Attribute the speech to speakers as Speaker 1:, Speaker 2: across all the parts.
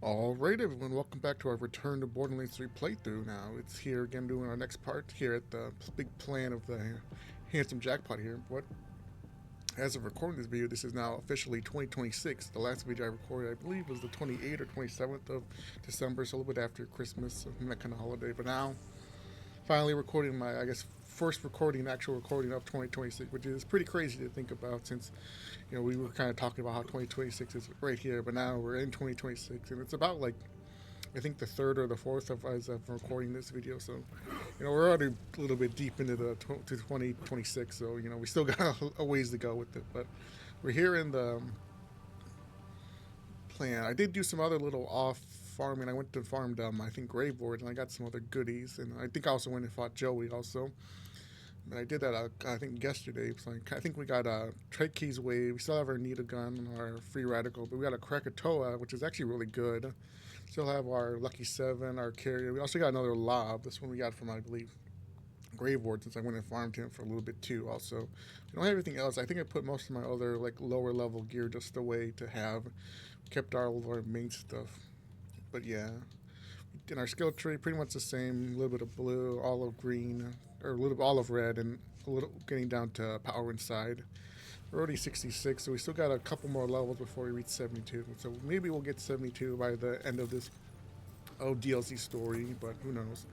Speaker 1: Alright everyone, welcome back to our Return to Borderlands 3 playthrough now. It's here again doing our next part here at the big plan of the handsome jackpot here. But as of recording this video, this is now officially 2026. The last video I recorded, I believe, was the 28th or 27th of December, so a little bit after Christmas and that kind of holiday. But now, finally recording my, I guess, first actual recording of 2026, which is pretty crazy to think about since, you know, we were kind of talking about how 2026 is right here, but now we're in 2026, and it's about like, I think the third or the fourth of as of recording this video. So, you know, we're already a little bit deep into the 2026, so you know we still got a ways to go with it. But we're here in the plan. I did do some other little off farming. I went to farmed I think grave boards, and I got some other goodies, and I think I also went and fought Joey also. But I did that I think yesterday. So I think we got a trade keys wave. We still have our needle gun, our free radical, but we got a Krakatoa, which is actually really good. Still have our Lucky 7, our carrier. We also got another lob. This one we got from, I believe, grave ward, since I went and farmed him for a little bit too. Also, we don't have everything else. I think I put most of my other like lower level gear just away to have. Kept all of our main stuff. But yeah, in our skill tree, pretty much the same. A little bit of blue, olive green, or a little bit olive red, and a little getting down to power inside. We're already 66, so we still got a couple more levels before we reach 72. So maybe we'll get 72 by the end of this DLC story, but who knows.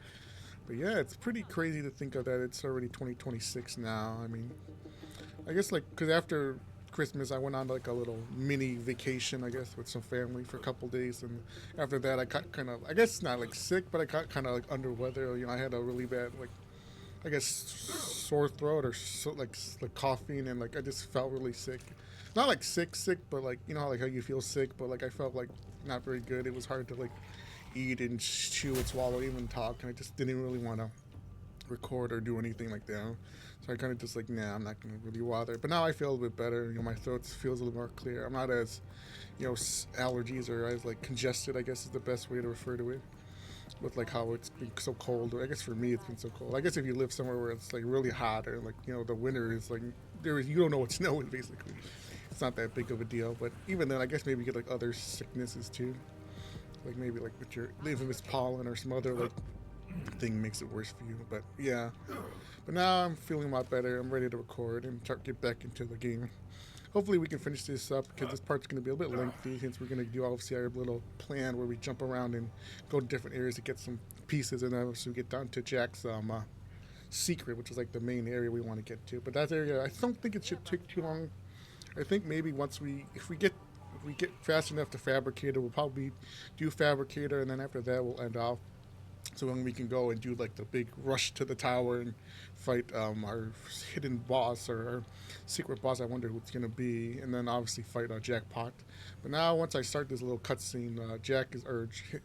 Speaker 1: But yeah, it's pretty crazy to think of that it's already 2026 now. I mean, I guess like, because after Christmas I went on like a little mini vacation, I guess, with some family for a couple days, and after that I got kind of, I guess not like sick, but I got kind of like under weather. You know, I had a really bad, like, I guess, sore throat or like coughing, and like I just felt really sick. Not like sick, but like, you know, like how you feel sick, but like I felt like not very good. It was hard to like eat and chew and swallow, even talk, and I just didn't really want to record or do anything like that. So I kind of just like, nah, I'm not going to really bother. But now I feel a little bit better. You know, my throat feels a little more clear. I'm not as, you know, allergies or as like congested, I guess is the best way to refer to it. With like how it's been so cold, or I guess for me it's been so cold. I guess if you live somewhere where it's like really hot, or like, you know, the winter is like you don't know what's snowing basically. It's not that big of a deal. But even then, I guess maybe you get like other sicknesses too, like maybe like with your infamous pollen or some other like thing makes it worse for you. But yeah, but now I'm feeling a lot better. I'm ready to record and get back into the game. Hopefully we can finish this up, because this part's going to be a bit lengthy, since we're going to do obviously our little plan where we jump around and go to different areas to get some pieces, and then so we get down to Jack's secret, which is like the main area we want to get to. But that area, I don't think it should take too long. I think maybe once if we get fast enough to Fabricator, we'll probably do Fabricator, and then after that we'll end off. So then we can go and do like the big rush to the tower and fight our hidden boss, or our secret boss. I wonder who it's going to be. And then obviously fight Jackpot. But now once I start this little cutscene,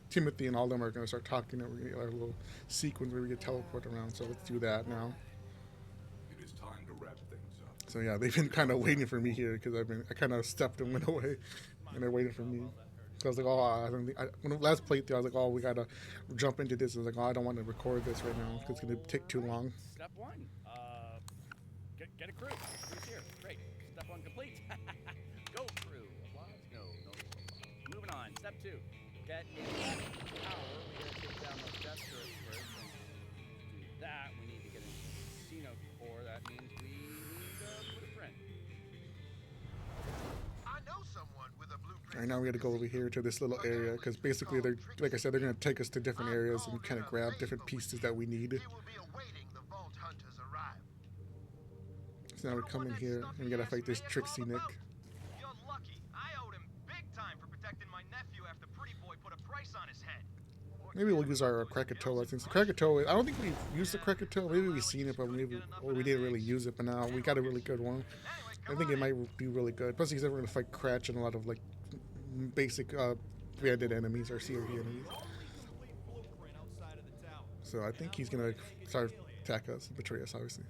Speaker 1: Timothy and all of them are going to start talking, and we're going to get our little sequence where we get teleported around. So let's do that now.
Speaker 2: It is time to wrap things up.
Speaker 1: So yeah, they've been kind of waiting for me here, because I kind of stepped and went away, and they're waiting for me. So I was like, oh, when the last playthrough, I was like, oh, we gotta jump into this. I was like, oh, I don't want to record this right now, because it's gonna take too long.
Speaker 3: Step one, get a crew. Crew's here. Great. Step one complete. Go crew. Applause. No. Moving on. Step two, get in that tower. We gotta take down those death turrets first. And to do that, we need to get into the casino core. That means we need a blueprint.
Speaker 4: I know someone with a blueprint.
Speaker 1: Right now we gotta go over here to this little area, because basically they're, like I said, they're gonna take us to different areas and kind of grab different pieces that we need.
Speaker 4: He will be awaiting the Vault Hunters arrive.
Speaker 1: So now we come in here and we gotta fight this Trixie Nick.
Speaker 4: You're lucky. I owed him big time for protecting my nephew after Pretty Boy put a price on his head.
Speaker 1: Maybe we'll use our Krakatoa, since the Krakatoa, I don't think we've used the Krakatoa. Maybe we've seen it, but maybe, or we didn't really use it. But now we got a really good one. I think it might be really good. Plus, he's never gonna fight Cratch and a lot of like basic bandit enemies or CRV enemies. So I think he's gonna start attack us, betray us, obviously.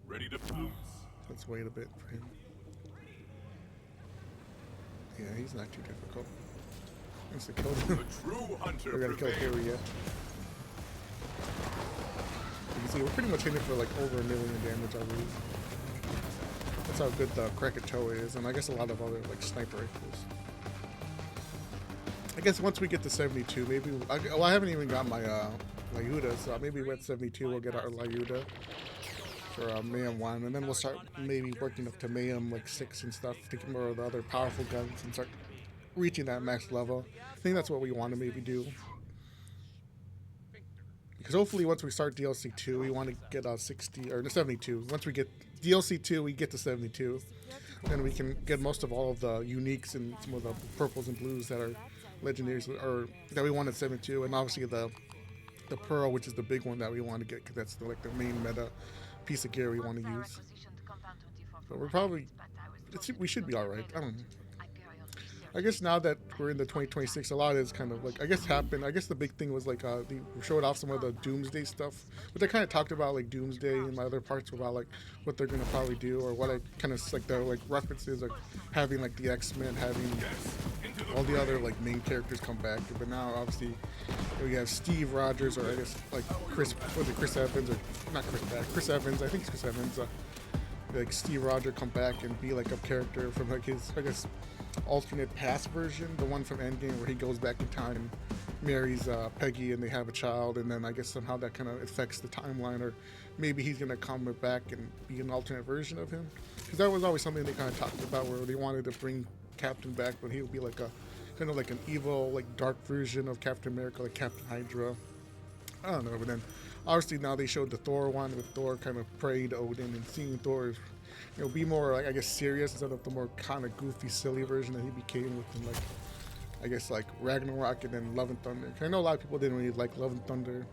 Speaker 2: Ready to pounce.
Speaker 1: Let's wait a bit for him. Yeah, he's not too difficult. Let's kill him.
Speaker 2: The true hunter.
Speaker 1: We're gonna kill Harry yet. You can see we're pretty much hitting for like over 1 million damage, I believe. That's how good the Krakatoa is, and I guess a lot of other like sniper rifles. I guess once we get to 72, maybe. Well, I haven't even got my Lyuda, so maybe at 72 we'll get our Lyuda for Mayhem 1, and then we'll start maybe working up to Mayhem like 6 and stuff to get more of the other powerful guns and start reaching that max level. I think that's what we want to maybe do. Because hopefully once we start DLC 2, we want to get 60 or 72. Once we get DLC 2, we get to 72. Then we can get most of all of the uniques and some of the purples and blues that are legendaries or that we want at 72, and obviously the pearl, which is the big one that we want to get because that's like the main meta piece of gear we want to use. But we're probably we should be all right. I don't know. I guess now that we're in the 2026, a lot is kind of like, I guess happened. I guess the big thing was like they showed off some of the Doomsday stuff, but they kind of talked about like Doomsday and my other parts about like what they're gonna probably do, or what I kind of like the like references like having like the X-Men, having all the other like main characters come back. But now obviously we have Steve Rogers, or I guess like Chris Evans, or not Chris Evans. I think it's Chris Evans. Like Steve Rogers come back and be like a character from like his, I guess, alternate past version, the one from Endgame where he goes back in time and marries Peggy and they have a child, and then I guess somehow that kind of affects the timeline, or maybe he's gonna come back and be an alternate version of him, because that was always something they kind of talked about, where they wanted to bring Captain back, but he would be like a kind of like an evil, like dark version of Captain America, like Captain Hydra. I don't know, but then obviously now they showed the Thor one with Thor kind of praying to Odin, and seeing Thor, you know, be more like, I guess, serious instead of the more kind of goofy, silly version that he became within, like, I guess, like Ragnarok and then Love and Thunder. I know a lot of people didn't really like Love and Thunder.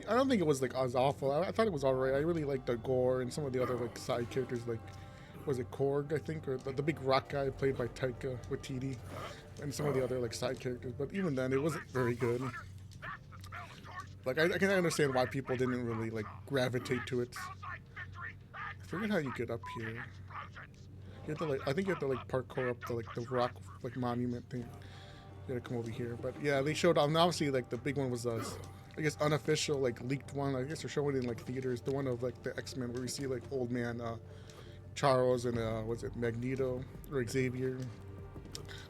Speaker 1: I don't think it was like as awful. I thought it was alright. I really liked the gore and some of the other like side characters, like, was it Korg, I think, or the big rock guy played by Taika Waititi, and some of the other like side characters. But even then, it wasn't very good. Like, I can understand why people didn't really like gravitate to it. I forget how you get up here. You have to like, I think you have to like parkour up the rock like monument thing. You gotta come over here. But yeah, they showed and obviously like the big one was I guess unofficial like leaked one. I guess they're showing it in like theaters. The one of like the X-Men where we see like old man Charles and was it Magneto or Xavier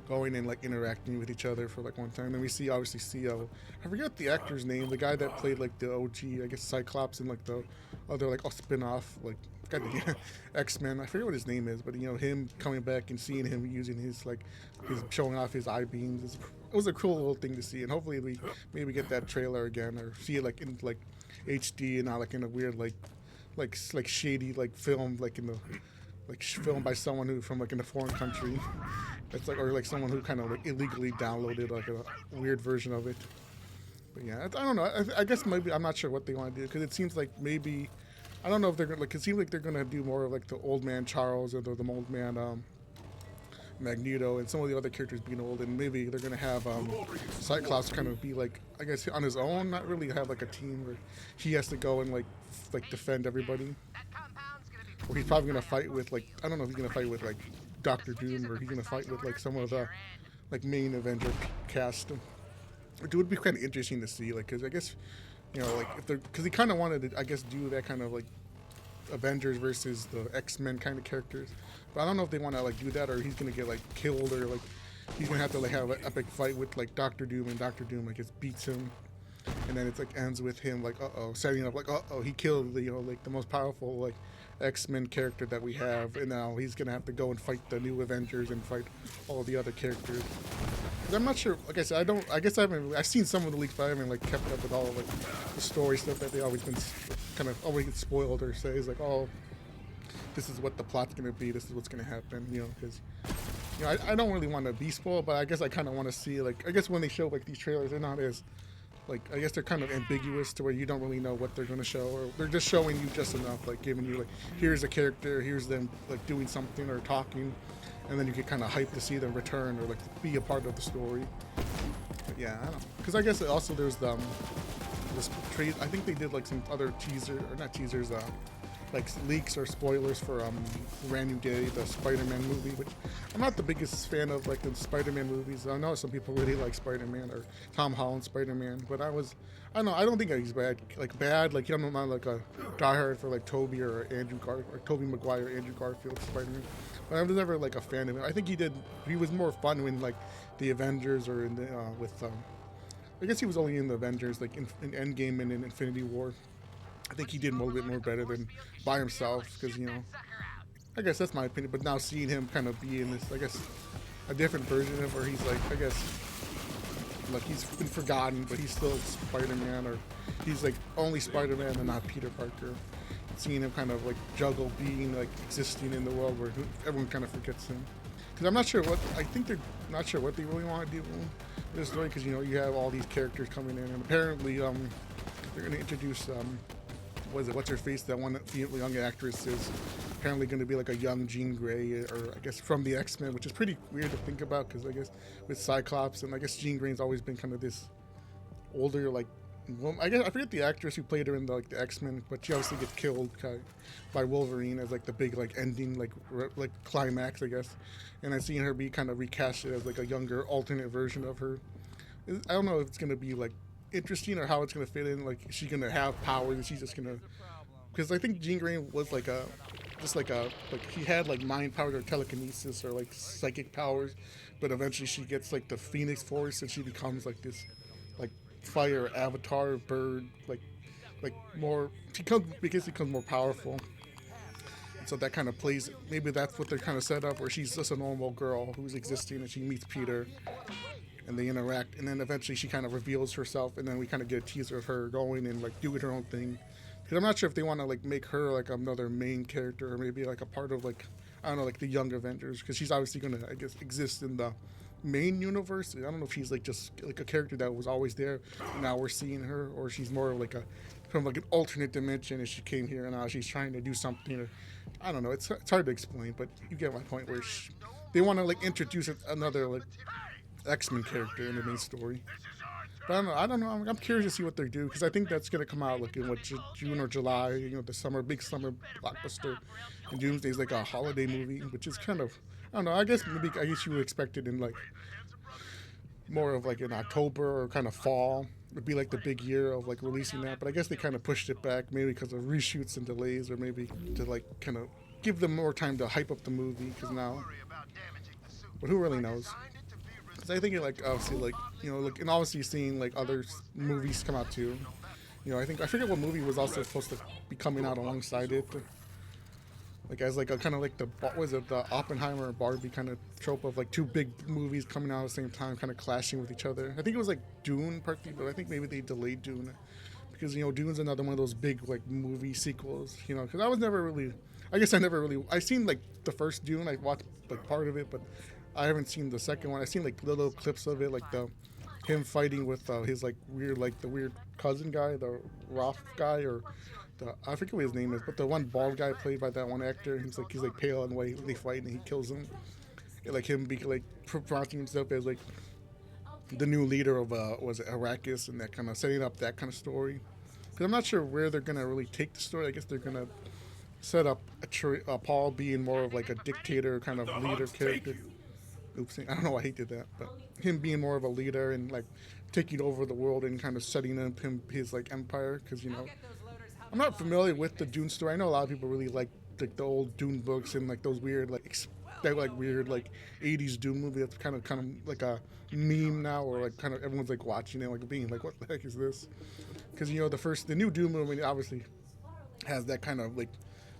Speaker 1: going and like interacting with each other for like one time. Then we see obviously CO. I forget the actor's name. The guy that played like the OG, I guess Cyclops, and like the other like spin-off like got the X-Men. I forget what his name is, but you know, him coming back and seeing him using his like his showing off his eye beams. It was a cool little thing to see, and hopefully we maybe get that trailer again, or see it like in like HD and not like in a weird like shady like film, like in the like filmed by someone who from like in a foreign country. It's like, or like someone who kind of like illegally downloaded like a weird version of it. But yeah, I don't know. I guess maybe I'm not sure what they want to do, because it seems like maybe I don't know if they're gonna like. It seems like they're gonna do more of like the old man Charles or the old man Magneto and some of the other characters being old, and maybe they're gonna have Cyclops kind of be like, I guess on his own, not really have like a team where he has to go and like defend everybody. Or he's probably gonna fight with like, I don't know if he's gonna fight with like Doctor Doom, or he's gonna fight with like some of the like main Avenger cast. Which would be kind of interesting to see, like, because I guess, you know, like if they're, because he kind of wanted to, I guess, do that kind of like Avengers versus the X-Men kind of characters, but I don't know if they want to like do that, or he's gonna get like killed, or like he's gonna have to like have an epic fight with like Doctor Doom, and Doctor Doom like just beats him, and then it's like ends with him like setting up like he killed the, you know, like the most powerful like X-Men character that we have, and now he's gonna have to go and fight the new Avengers and fight all the other characters. I'm not sure. Like I said, I've seen some of the leaks, but I haven't like kept up with all of like the story stuff that they always been kind of always get spoiled, or say is like, oh, this is what the plot's gonna be, this is what's gonna happen, you know, because you know I don't really want to be spoiled, but I guess I kind of want to see, like, I guess when they show like these trailers, they're not as like, I guess they're kind of ambiguous to where you don't really know what they're going to show, or they're just showing you just enough, like giving you like, here's a character, here's them like doing something or talking, and then you get kind of hyped to see them return or like be a part of the story. But yeah, I don't know, because I guess also there's this trade. I think they did like some other teaser, or not teasers, leaks or spoilers for Brand New Day, the Spider-Man movie, which I'm not the biggest fan of like the Spider-Man movies. I know some people really like Spider-Man or Tom Holland Spider-Man, but I don't know, I don't think he's bad. Like I'm not like a diehard for like Toby or Toby Maguire or Andrew Garfield Spider-Man. But I was never like a fan of him. I think he was more fun when like the Avengers or in the I guess he was only in the Avengers, like in Endgame and in Infinity War. I think he did a little bit more better than by himself, because I guess that's my opinion. But now seeing him kind of be in this, I guess, a different version of where he's like, I guess, like he's been forgotten, but he's still Spider-Man, or he's like only Spider-Man and not Peter Parker. Seeing him kind of like juggle being like existing in the world where everyone kind of forgets him. Because I'm not sure I think they're not sure what they really want to do with this story, because you have all these characters coming in, and apparently they're going to introduce what's her face, that one young actress is apparently going to be like a young Jean Grey, or I guess from the X-Men, which is pretty weird to think about, because I guess with Cyclops, and I guess Jean Grey's always been kind of this older like woman. I guess I forget the actress who played her in the X-Men, but she obviously gets killed by Wolverine as like the big like ending like climax, I guess. And I've seen her be kind of recasted as like a younger alternate version of her. I don't know if it's going to be like interesting or how it's going to fit in. Like, is she going to have powers? Is she just going to, because I think Jean Grey was like he had like mind powers or telekinesis or like psychic powers, but eventually she gets like the Phoenix Force and she becomes like this like fire avatar bird, like more, she becomes more powerful. So that kind of plays, maybe that's what they're kind of set up, where she's just a normal girl who's existing and she meets Peter and they interact, and then eventually she kind of reveals herself, and then we kind of get a teaser of her going and like doing her own thing. Because I'm not sure if they want to like make her like another main character, or maybe like a part of like, I don't know, like the Young Avengers, because she's obviously going to, I guess, exist in the main universe. I don't know if she's like just like a character that was always there and now we're seeing her, or she's more of like from like an alternate dimension and she came here and now she's trying to do something, or I don't know, it's hard to explain, but you get my point, where they want to like introduce another like X-Men character in the main story. But I don't know. I'm curious to see what they do, because I think that's gonna come out like in June or July. The big summer blockbuster. And Doomsday's like a holiday movie, which is kind of, I don't know. I guess you would expect it in like more of like in October or kind of fall. Would be like the big year of like releasing that. But I guess they kind of pushed it back, maybe because of reshoots and delays, or maybe to like kind of give them more time to hype up the movie. Because now, but who really knows? I think like obviously like like, and obviously seeing like other movies come out too. I forget what movie was also supposed to be coming out alongside it, like as like a kind of like the Oppenheimer and Barbie kind of trope of like two big movies coming out at the same time, kind of clashing with each other. I think it was like Dune Part 3, but I think maybe they delayed Dune because Dune's another one of those big like movie sequels. Because I was never really, I seen like the first Dune, I watched like part of it, but I haven't seen the second one. I've seen like little clips of it, like him fighting with his like the weird cousin guy, the Roth guy, or I forget what his name is, but the one bald guy played by that one actor. He's like pale and white. They fight and he kills him. Like him be like pronouncing himself as like the new leader of was it Arrakis, and that kind of setting up that kind of story. Because I'm not sure where they're gonna really take the story. I guess they're gonna set up Paul being more of like a dictator kind of leader character. Oops, I don't know why he did that, but him being more of a leader and like taking over the world and kind of setting up his like empire. Because I'm not familiar with the Dune story. I know a lot of people really like the old Dune books and like those weird weird 80s Dune movie that's kind of like a meme now, or like kind of everyone's like watching it like being like, what the heck is this? Because the new Dune movie obviously has that kind of like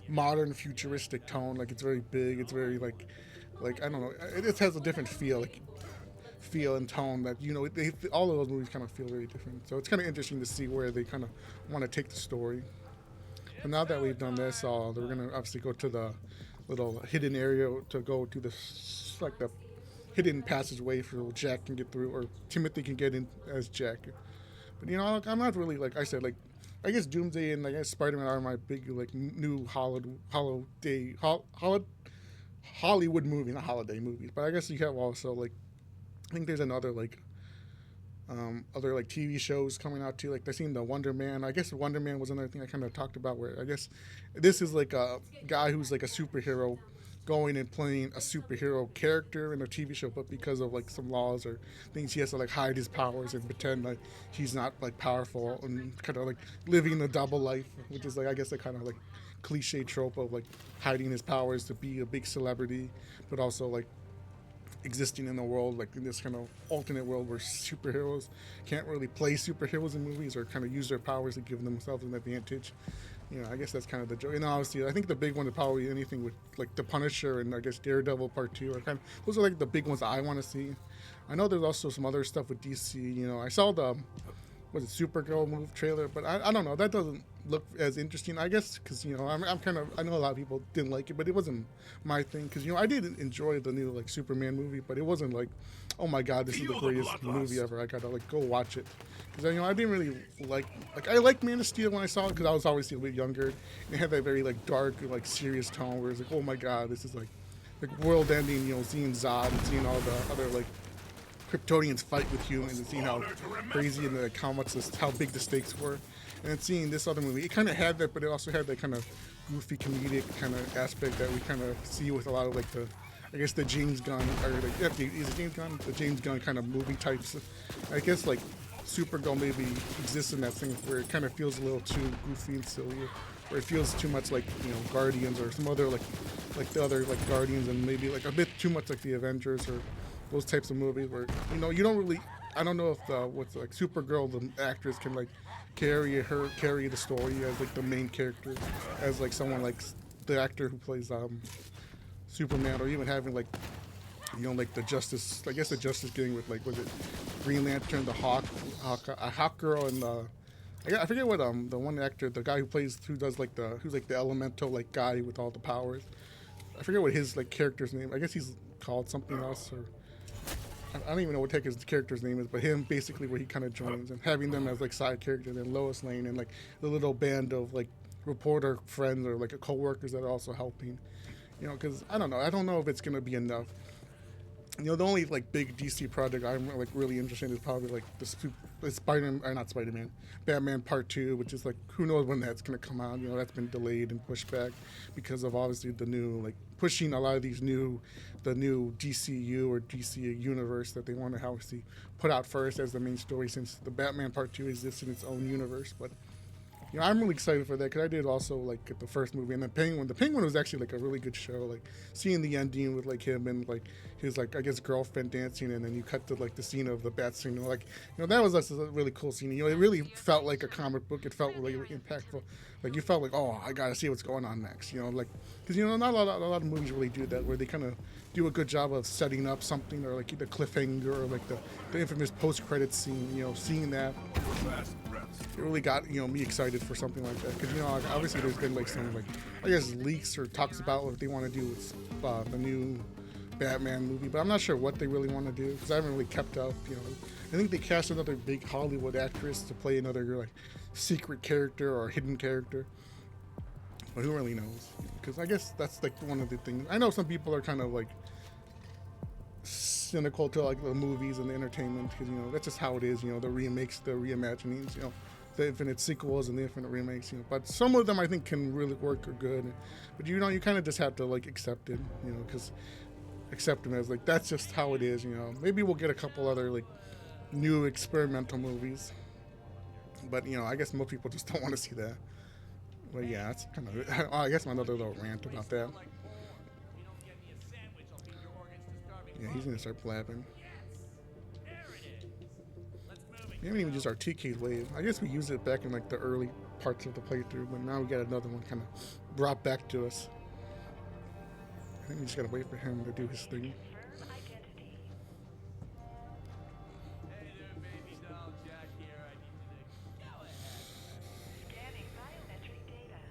Speaker 1: modern futuristic tone. Like it's very big. It's very like I don't know, it just has a different feel and tone that all of those movies kind of feel very different. So it's kind of interesting to see where they kind of want to take the story. But now that we've done this, we're gonna obviously go to the little hidden area to go to the hidden passageway so Jack can get through, or Timothy can get in as Jack. But I'm not really, like I said, like I guess Doomsday and I guess Spider-Man are my big like new Hollywood movie, not holiday movies. But I guess you have also like, I think there's another like Other like TV shows coming out too. Like I seen the Wonder Man. I guess Wonder Man was another thing I kind of talked about. Where I guess this is like a guy who's like a superhero going and playing a superhero character in a TV show, but because of like some laws or things, he has to like hide his powers and pretend like he's not like powerful and kind of like living a double life, which is like I guess a kind of like cliche trope of like hiding his powers to be a big celebrity, but also like existing in the world, like in this kind of alternate world where superheroes can't really play superheroes in movies or kind of use their powers to give themselves an advantage. You know, I guess that's kind of the joke. And obviously, I think the big one is probably anything with like the Punisher and I guess Daredevil Part 2 are kind of, those are like the big ones I want to see. I know there's also some other stuff with DC. You know, I saw the was it Supergirl move trailer, but I don't know, that doesn't look as interesting, I guess, because you know I'm kind of, I know a lot of people didn't like it, but it wasn't my thing, because you know I did enjoy the new like Superman movie, but it wasn't like, oh my god, this is the
Speaker 2: Feel the
Speaker 1: greatest
Speaker 2: bloodlust.
Speaker 1: movie ever, I gotta like go watch it, because you know I didn't really like I liked Man of Steel when I saw it, because I was obviously a bit younger, and it had that very like dark like serious tone where it's like, oh my god, this is like world ending, you know, seeing Zod and seeing all the other like Kryptonians fight with humans and seeing how crazy and like how much how big the stakes were, and then seeing this other movie, it kind of had that, but it also had that kind of goofy comedic kind of aspect that we kind of see with a lot of like the, I guess the James Gunn or like is it James Gunn, the James Gunn kind of movie types. I guess like Supergirl maybe exists in that thing where it kind of feels a little too goofy and silly, where it feels too much like, you know, Guardians or some other like the other like Guardians, and maybe like a bit too much like the Avengers or those types of movies where, you know, you don't really, I don't know if the what's like Supergirl, the actress, can like carry the story as like the main character, as like someone like the actor who plays Superman, or even having like, you know, like the Justice, I guess the Justice Gang with like, was it Green Lantern, the Hawk Girl, and I forget what the one actor, the guy who does like who's like the elemental like guy with all the powers. I forget what his like character's name. I guess he's called something else, or I don't even know what his character's name is, but him basically where he kind of joins, and having them as like side characters, and Lois Lane and like the little band of like reporter friends or like co-workers that are also helping, you know, because I don't know if it's gonna be enough. You know, the only like big DC project I'm like really interested in is probably like the Batman Part 2, which is like, who knows when that's gonna come out. You know, that's been delayed and pushed back because of obviously the new like pushing a lot of the new DCU or DC universe that they want to obviously put out first as the main story, since the Batman Part 2 exists in its own universe. But you know, I'm really excited for that because I did also like the first movie, and the Penguin. The Penguin was actually like a really good show. Like seeing the ending with like him and like his like I guess girlfriend dancing, and then you cut to like the scene of the bat scene. You know, like, you know, that was just a really cool scene. You know, it really felt like a comic book. It felt really impactful. Like you felt like, oh, I gotta see what's going on next. You know, like because you know not a lot of movies really do that, where they kind of do a good job of setting up something, or like the cliffhanger, or like the infamous post-credit scene. You know, seeing that.
Speaker 2: Fast reps.
Speaker 1: It really got, you know, me excited for something like that, because you know obviously there's been like some like I guess leaks or talks about what they want to do with the new Batman movie, but I'm not sure what they really want to do because I haven't really kept up. You know, I think they cast another big Hollywood actress to play another like secret character or hidden character, but who really knows? Because I guess that's like one of the things. I know some people are kind of like cynical to like the movies and the entertainment, because you know that's just how it is. You know, the remakes, the reimaginings, you know, the infinite sequels and the infinite remakes. You know, but some of them I think can really work or good. But you know, you kind of just have to like accept it. You know, because accept them as like that's just how it is. You know, maybe we'll get a couple other like new experimental movies, but you know, I guess most people just don't want to see that. But yeah, that's kind of I guess my another little rant about that. Yeah, he's gonna start blabbing. We haven't even used our TK wave. I guess we used it back in like the early parts of the playthrough, but now we got another one kind of brought back to us. I think we just gotta wait for him to do his thing.
Speaker 4: Hey there, baby doll. Jack here. I need you to go ahead.
Speaker 5: Scanning biometric data.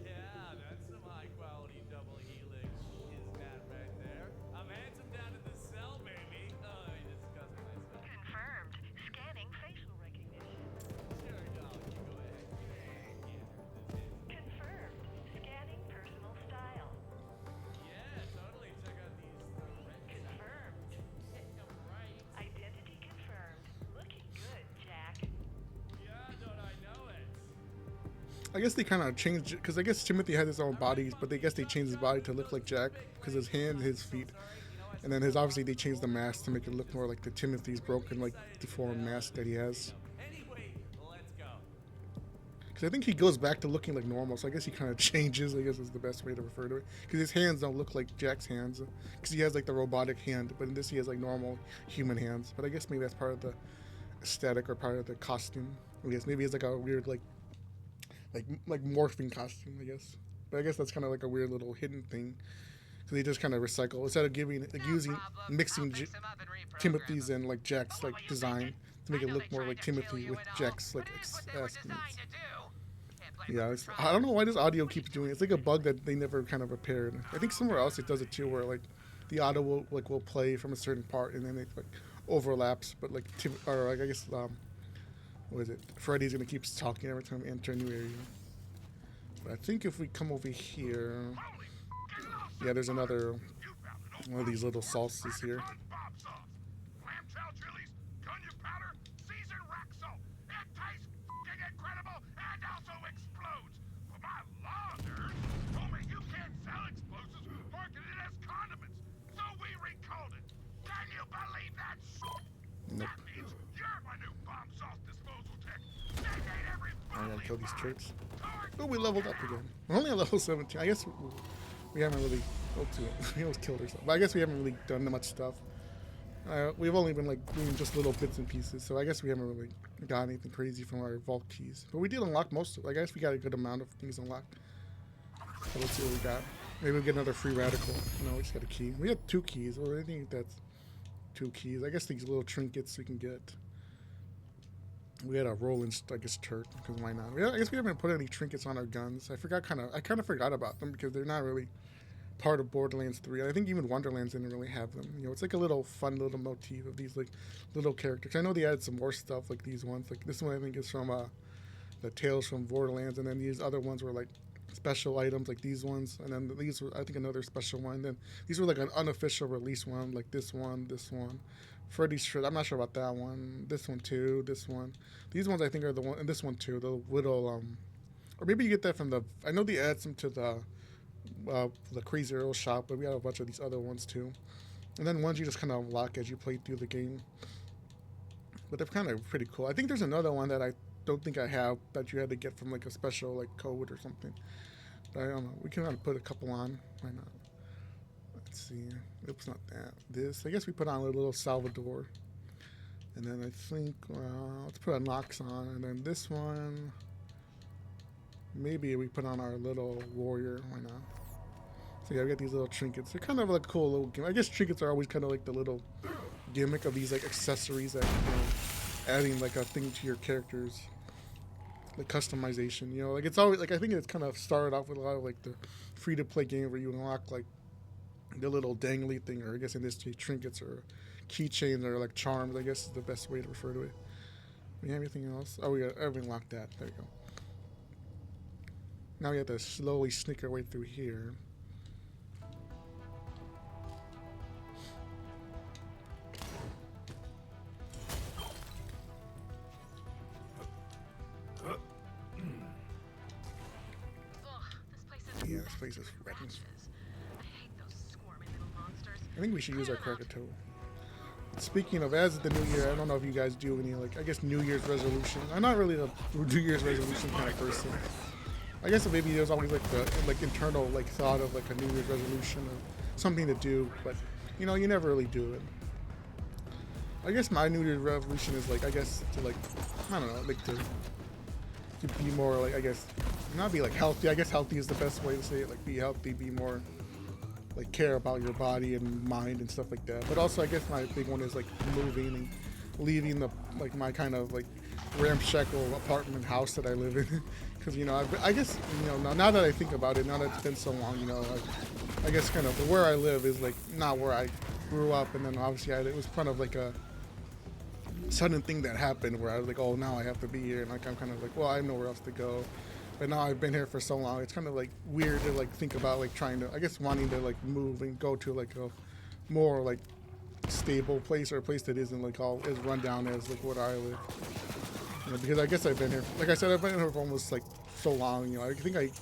Speaker 4: Yeah, that's some high quality double helix. Is that right there? I'm handsome down in the cell, baby. Oh, let me discuss myself.
Speaker 5: Confirmed. Scanning facial recognition.
Speaker 4: Sure, doll. You go ahead.
Speaker 5: Confirmed. Scanning personal style.
Speaker 4: Yeah, totally. Check out these
Speaker 1: I guess they kind of changed it because I guess Timothy has his own bodies, but I guess they changed his body to look like Jack because his hands, his feet, and then his obviously they changed the mask to make it look more like the Timothy's broken, like deformed mask that he has.
Speaker 4: Anyway, let's go.
Speaker 1: Because I think he goes back to looking like normal, so I guess he kind of changes. I guess is the best way to refer to it. Because his hands don't look like Jack's hands, because he has like the robotic hand, but in this he has like normal human hands. But I guess maybe that's part of the aesthetic or part of the costume. I guess maybe it's like a weird like morphing costume, I guess. But I guess that's kind of like a weird little hidden thing. So they just kind of recycle instead of giving like using mixing Timothy's and like Jack's like design to make it look more like Timothy with Jack's like estimates. Yeah, I don't know why this audio keeps doing it. It's like a bug that they never kind of repaired. I think somewhere else it does it too, where like the audio will play from a certain part and then it like overlaps. But like or like I guess what is it? Freddy's gonna keep talking every time we enter a new area. But I think if we come over here, yeah, there's another one of these little sauces here. Nope. I gotta kill these turrets. Oh, we leveled up again. We're only at level 17. I guess we haven't really. Oh, we almost killed ourselves. But I guess we haven't really done much stuff. We've only been like doing just little bits and pieces, so I guess we haven't really got anything crazy from our vault keys. But we did unlock most of it. I guess we got a good amount of things unlocked. So let's see what we got. Maybe we'll get another free radical. No, we just got a key. We had 2 keys. Well, I think that's 2 keys. I guess these little trinkets we can get. We had a rolling, I guess, turret, because why not? I guess we haven't put any trinkets on our guns. I kind of forgot about them because they're not really part of Borderlands 3. I think even Wonderlands didn't really have them. You know, it's like a little fun little motif of these like little characters. I know they added some more stuff like these ones. Like this one I think is from the Tales from Borderlands, and then these other ones were like special items like these ones, and then these were I think another special one. And then these were like an unofficial release one, like this one. Freddy's shirt, I'm not sure about that one. This one too, this one. These ones I think are the one, and this one too, the little, or maybe you get that from the, I know they add some to the Crazy Earl shop, but we have a bunch of these other ones too. And then ones you just kind of unlock as you play through the game. But they're kind of pretty cool. I think there's another one that I don't think I have that you had to get from like a special like code or something. But I don't know, we can kind of put a couple on, why not? Let's see. Oops, not that. This. I guess we put on a little Salvador. And then I think, let's put a Nox on. And then this one, maybe we put on our little warrior. Why not? So yeah, we got these little trinkets. They're kind of like a cool little gimmick. I guess trinkets are always kind of like the little gimmick of these like accessories that, you know, adding like a thing to your characters. Like customization, you know, like it's always like I think it's kind of started off with a lot of like the free-to-play game where you unlock like the little dangly thing, or I guess in this case trinkets or keychains or like charms, I guess is the best way to refer to it. We have anything else? Oh, we got everything locked that. There you go. Now we have to slowly sneak our way through here. Yeah, this place is wrecking. I think we should use our Krakatoa. Speaking of, as the new year, I don't know if you guys do any, like, I guess New Year's resolution. I'm not really a New Year's resolution kind of person. I guess maybe there's always like the internal like thought of like a New Year's resolution or something to do, but you know, you never really do it. I guess my New Year's resolution is like, I guess to like, I don't know, like to be more like, I guess, not be like healthy. I guess healthy is the best way to say it. Like be healthy, be more like care about your body and mind and stuff like that. But also I guess my big one is like moving and leaving the like my kind of like ramshackle apartment house that I live in. Because you know I guess you know now that I think about it, now that it's been so long, you know, I guess kind of where I live is like not where I grew up, and then obviously it was kind of like a sudden thing that happened where I was like, oh, now I have to be here, and like I'm kind of like, well, I have nowhere else to go. But now I've been here for so long, it's kind of like weird to like think about like trying to, I guess, wanting to like move and go to like a more like stable place or a place that isn't like all as run down as like what I live. You know, because I guess I've been here, like I said, I've been here for almost like so long. You know, I think I've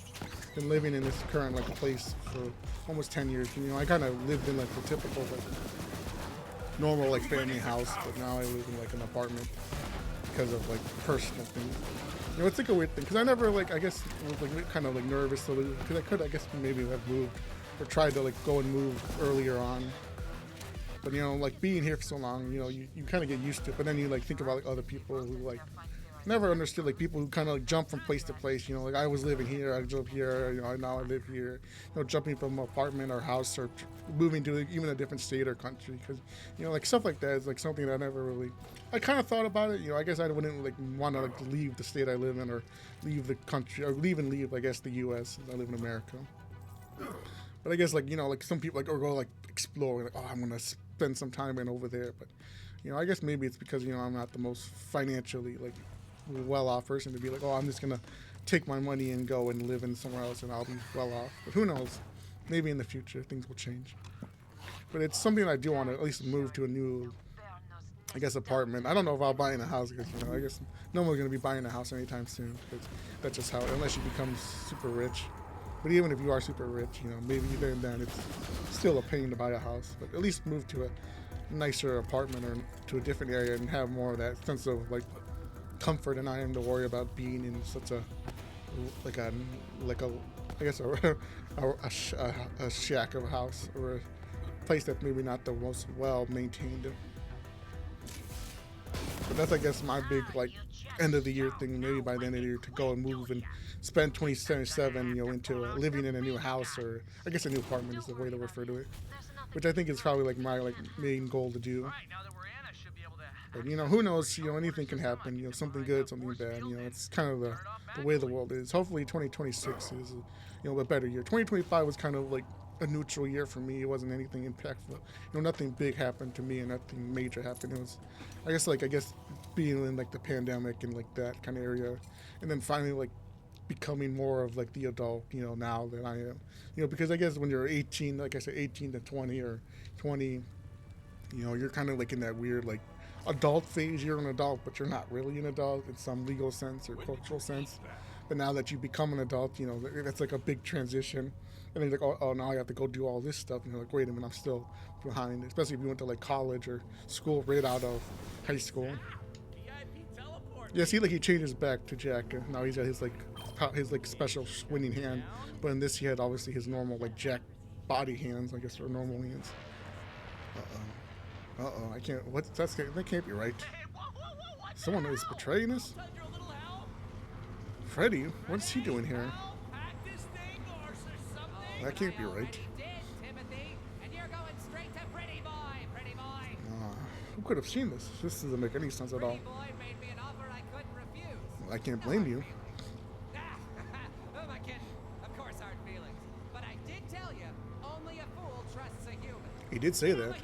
Speaker 1: been living in this current like place for almost 10 years. You know, I kind of lived in like the typical like normal like family house, but now I live in like an apartment because of like personal things. You know, it's like a weird thing because I never like I guess I was like kind of like nervous to move because I could I guess maybe have moved or tried to like go and move earlier on. But you know, like being here for so long, you know, you kind of get used to it. But then you like think about like other people who like never understood like people who kind of like jump from place to place. You know, like I was living here, I grew up here. You know, now I live here. You know, jumping from apartment or house or moving to like, even a different state or country. Because you know, like stuff like that is like something that I never really. I kind of thought about it. You know, I guess I wouldn't like want to like leave the state I live in or leave the country or leave. I guess the U.S. since I live in America. But I guess like you know like some people like or go like explore like oh I'm gonna spend some time in over there. But you know I guess maybe it's because you know I'm not the most financially like well off person to be like oh I'm just gonna take my money and go and live in somewhere else and I'll be well off. But who knows? Maybe in the future things will change. But it's something I do want to at least move to a new I guess apartment. I don't know if I'll buy in a house because you know I guess no one's gonna be buying a house anytime soon. Because that's just how unless you become super rich. But even if you are super rich, you know, maybe then it's still a pain to buy a house. But at least move to a nicer apartment or to a different area and have more of that sense of like comfort and I am to worry about being in such a I guess a shack of a house or a place that's maybe not the most well maintained. But that's I guess my big like end of the year thing. Maybe by the end of the year to go and move and spend 2077, you know, into living in a new house or I guess a new apartment is the way to refer to it, which I think is probably like my like main goal to do. But you know, who knows? You know, anything can happen. You know, something good, something bad. You know, it's kind of the way the world is. Hopefully, 2026 is you know a better year. 2025 was kind of like a neutral year for me. It wasn't anything impactful. You know, nothing big happened to me and nothing major happened. It was, I guess being in like the pandemic and like that kind of area, and then finally like becoming more of like the adult, you know, now that I am. You know, because I guess when you're 18, like I said, 18 to 20 or 20, you know, you're kind of like in that weird like adult phase. You're an adult, but you're not really an adult in some legal sense or cultural sense. But now that you become an adult, you know, that's like a big transition. And then you're like, oh, now I have to go do all this stuff. And you're like, wait a minute, I'm still behind. Especially if you went to like college or school right out of high school. Yeah, see, like he changed his back to Jack. Now he's got his like special winning hand. But in this, he had obviously his normal like Jack body hands, I guess, or normal hands. I can't. That can't be right. Someone is betraying us. Freddy, what's he doing here? That can't be right. Who could have seen this? This doesn't make any sense at all. I can't blame you. He did say that.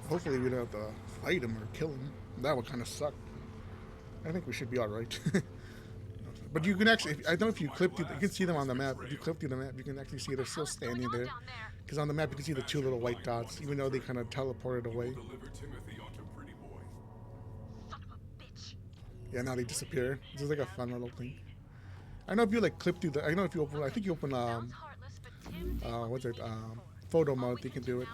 Speaker 1: Hopefully we don't have to fight him or kill him. That would kind of suck. I think we should be alright. But you can actually, I don't know if you clip through, you can see them on the map. If you clip through the map, you can actually see they're still standing there. Because on the map you can see the two little white dots, even though they kind of teleported away. Yeah, now they disappear. This is like a fun little thing. I know if you like clip through the, I know if you open, I think you open, photo mode, you can do it.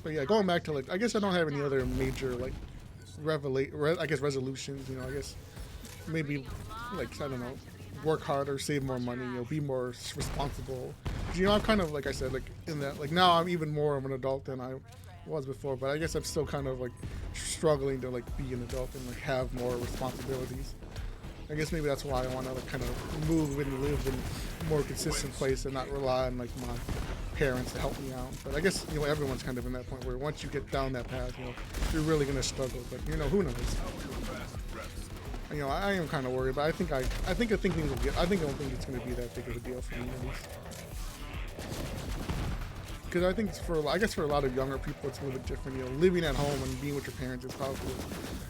Speaker 1: But yeah, going back to like, I guess I don't have any other major like resolutions. You know, I guess maybe like I don't know, work harder, save more money, you know, be more responsible. You know, I'm kind of like I said, like in that, like now I'm even more of an adult than I was before. But I guess I'm still kind of like struggling to like be an adult and like have more responsibilities. I guess maybe that's why I want to like kind of move and live in a more consistent place and not rely on like my parents to help me out. But I guess, you know, everyone's kind of in that point where once you get down that path, you know, you're really going to struggle. But, you know, who knows? You know, I am kind of worried, but I think things will get, I don't think it's going to be that big of a deal for me at least. Because I think for a lot of younger people, it's a little bit different. You know, living at home and being with your parents is probably,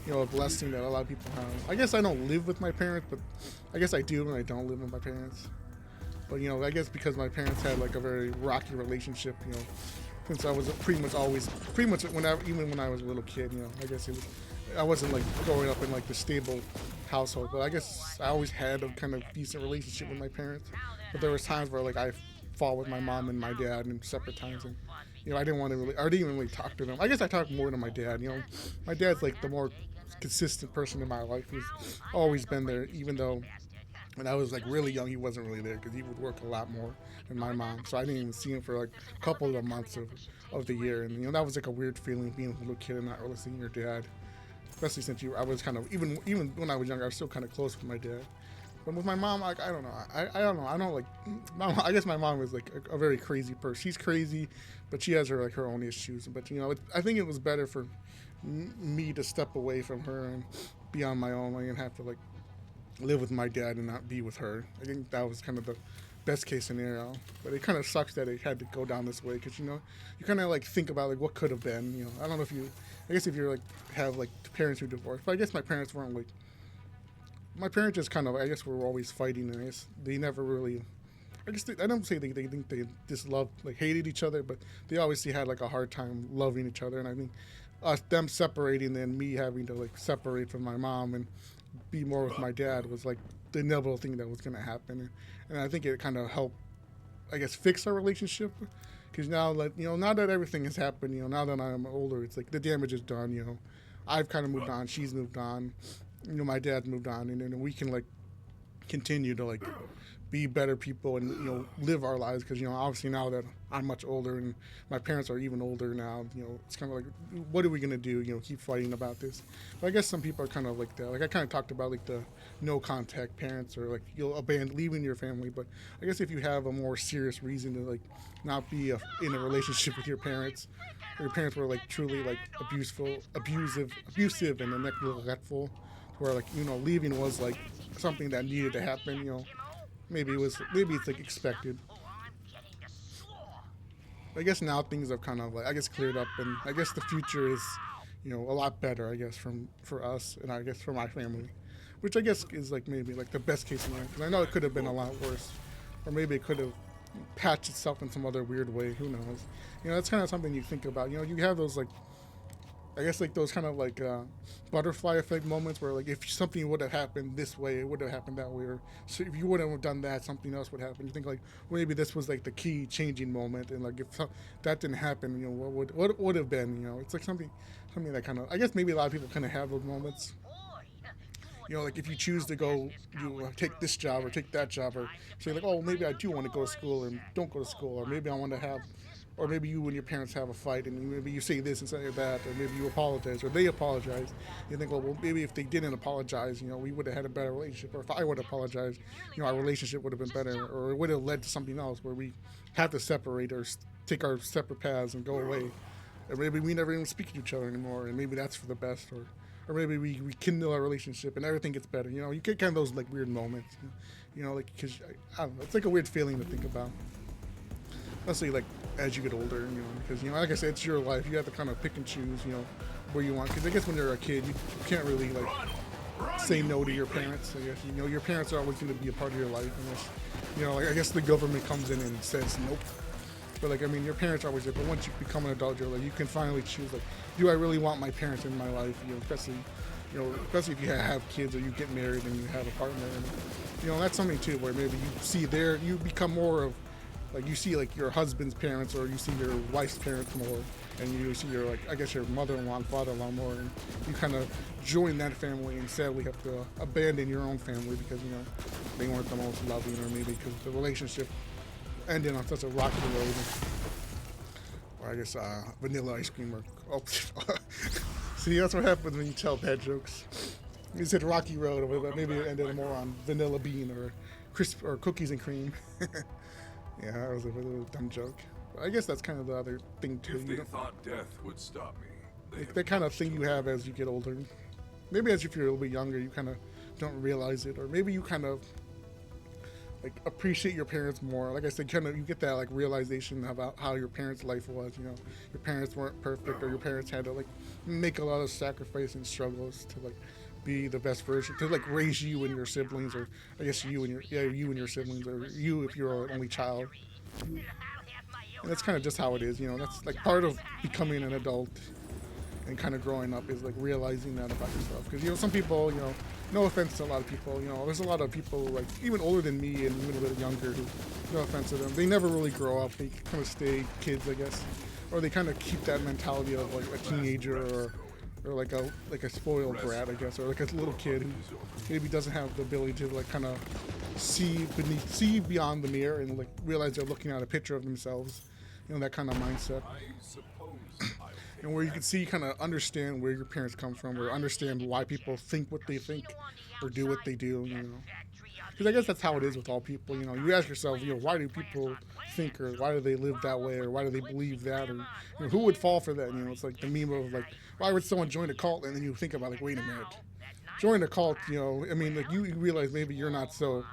Speaker 1: you know, a blessing that a lot of people have. I guess I don't live with my parents, but I guess I do when I don't live with my parents. But, you know, I guess because my parents had like a very rocky relationship, you know, since I was pretty much even when I was a little kid, you know, I guess I wasn't like growing up in like the stable household, but I guess I always had a kind of decent relationship with my parents. But there was times where like I fought with my mom and my dad in separate times, and I didn't want to really, I didn't even really talk to them. I guess I talked more to my dad. My dad's like the more consistent person in my life. He's always been there, even though when I was like really young, he wasn't really there because he would work a lot more than my mom. So I didn't even see him for like a couple of months of the year, and that was like a weird feeling being a little kid and not really seeing your dad. Especially since I was kind of even when I was younger, I was still kind of close with my dad. But with my mom, like I don't know, I don't know, I don't like. I guess my mom is like a very crazy person. She's crazy, but she has her own issues. But I think it was better for me to step away from her and be on my own, like, and have to like live with my dad and not be with her. I think that was kind of the best case scenario. But it kind of sucks that it had to go down this way because you kind of like think about like what could have been. I don't know if you. I guess if you're like have like parents who divorced, but I guess my parents weren't like. My parents just kind of, I guess, were always fighting, and I guess they never really. I guess I don't say they think they just loved, like hated each other, but they obviously had like a hard time loving each other, and I think them separating and me having to like separate from my mom and be more with my dad was like the inevitable thing that was going to happen, and I think it kind of helped, I guess, fix our relationship. Because now that now that everything has happened, now that I'm older, it's like the damage is done. I've kind of moved on. She's moved on. My dad moved on, and then we can like continue to like be better people and live our lives. Because obviously now that I'm much older and my parents are even older now, it's kind of like, what are we gonna do? Keep fighting about this. But I guess some people are kind of like that. Like I kind of talked about like the no contact parents, or like you'll abandon leaving your family. But I guess if you have a more serious reason to like not be in a relationship with your parents, or your parents were like truly like abusive and neglectful, where like leaving was like something that needed to happen. Maybe it's like expected. I guess now things have kind of like cleared up, and I guess the future is a lot better, I guess, for us, and I guess for my family, which I guess is like maybe like the best case scenario, because I know it could have been a lot worse, or maybe it could have patched itself in some other weird way. Who knows? That's kind of something you think about. You have those like, I guess like those kind of like butterfly effect moments where like if something would have happened this way, it would have happened that way, or so if you wouldn't have done that, something else would happen. You think like, well, maybe this was like the key changing moment, and like if that didn't happen, what would have been? It's like something that kind of, I guess maybe a lot of people kind of have those moments. Like if you choose to go, take this job or take that job, or say like, oh, maybe I do want to go to school and don't go to school, or maybe I want to have. Or maybe you and your parents have a fight, and maybe you say this and say that, or maybe you apologize, or they apologize. You think, well, maybe if they didn't apologize, we would have had a better relationship. Or if I would have apologized, our relationship would have been better, or it would have led to something else where we have to separate or take our separate paths and go away. Or maybe we never even speak to each other anymore, and maybe that's for the best. Or maybe we rekindle our relationship and everything gets better. You get kind of those like weird moments. Like because I don't know, it's like a weird feeling to think about. Especially like as you get older, because like I said, it's your life. You have to kind of pick and choose, where you want. Because I guess when you're a kid, you can't really like say no to your parents. I guess your parents are always going to be a part of your life, unless like I guess the government comes in and says nope. But like your parents are always there. But once you become an adult, you're like you can finally choose like, do I really want my parents in my life? Especially if you have kids or you get married and you have a partner, and that's something too where maybe you see you become more of. Like you see like your husband's parents, or you see your wife's parents more, and you see your like I guess your mother-in-law and father-in-law more, and you kind of join that family and sadly have to abandon your own family because they weren't the most loving, or maybe because the relationship ended on such a rocky road. Or I guess vanilla ice cream, or see, that's what happens when you tell bad jokes. You said rocky road, but maybe it ended more on vanilla bean or crisp or cookies and cream. Yeah, that was a really dumb joke. But I guess that's kind of the other thing too.
Speaker 2: If they thought death would stop me,
Speaker 1: like that kind of thing you have as you get older. Maybe as if you're a little bit younger, you kind of don't realize it, or maybe you kind of like appreciate your parents more. Like I said, kind of you get that like realization about how your parents' life was. Your parents weren't perfect, or your parents had to like make a lot of sacrifice and struggles to like be the best version, to like raise you and your siblings, or I guess you and your siblings, or you if you're an only child. And that's kind of just how it is, that's like part of becoming an adult. and kind of growing up is like realizing that about yourself. Because some people, no offense to a lot of people, there's a lot of people like even older than me and even a little younger who, no offense to them, they never really grow up. They kind of stay kids, I guess, or they kind of keep that mentality of like a teenager or like a spoiled brat, I guess, or like a little kid who maybe doesn't have the ability to like kind of see beyond the mirror and like realize they're looking at a picture of themselves, that kind of mindset. And where you can see, kind of understand where your parents come from, or understand why people think what they think, or do what they do, Because I guess that's how it is with all people, You ask yourself, why do people think, or why do they live that way, or why do they believe that, or who would fall for that? It's like the meme of like, why would someone join a cult? And then you think about like, wait a minute, join a cult, I mean, like you realize maybe you're not so,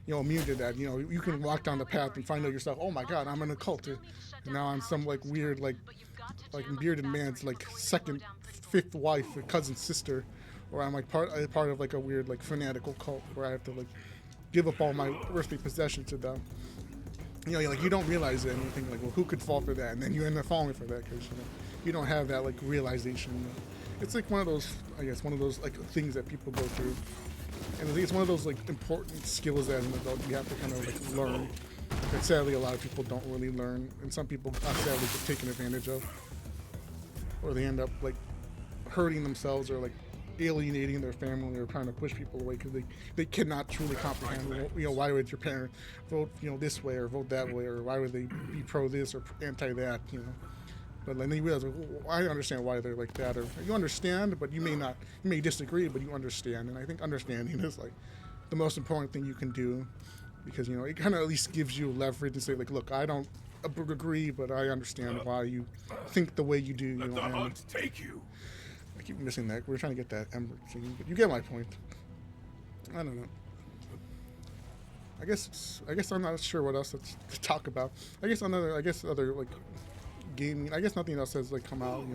Speaker 1: immune to that. You can walk down the path and find out yourself, oh my God, I'm in a cult. And now I'm some like weird like bearded man's like second, fifth wife, or cousin, sister, or I'm like part of like a weird like fanatical cult where I have to like give up all my earthly possessions to them. Like you don't realize it, and you think like, well, who could fall for that? And then you end up falling for that because you don't have that like realization. It's like one of those like things that people go through, and I think it's one of those like important skills as an adult you have to kind of like learn. That sadly a lot of people don't really learn, and some people sadly get taken advantage of, or they end up like hurting themselves or like alienating their family or trying to push people away because they cannot truly comprehend, why would your parent vote, this way or vote that way, or why would they be pro this or anti that, But then you realize, well, I understand why they're like that, or you understand, but you may disagree, but you understand. And I think understanding is like the most important thing you can do, because it kind of at least gives you leverage and say like, look, I don't agree, but I understand why you think the way you do.
Speaker 2: Let the hunt take you.
Speaker 1: I keep missing that. We're trying to get that Ember scene, but you get my point. I don't know. I guess I'm not sure what else to talk about. I guess other like gaming. I guess nothing else has like come out.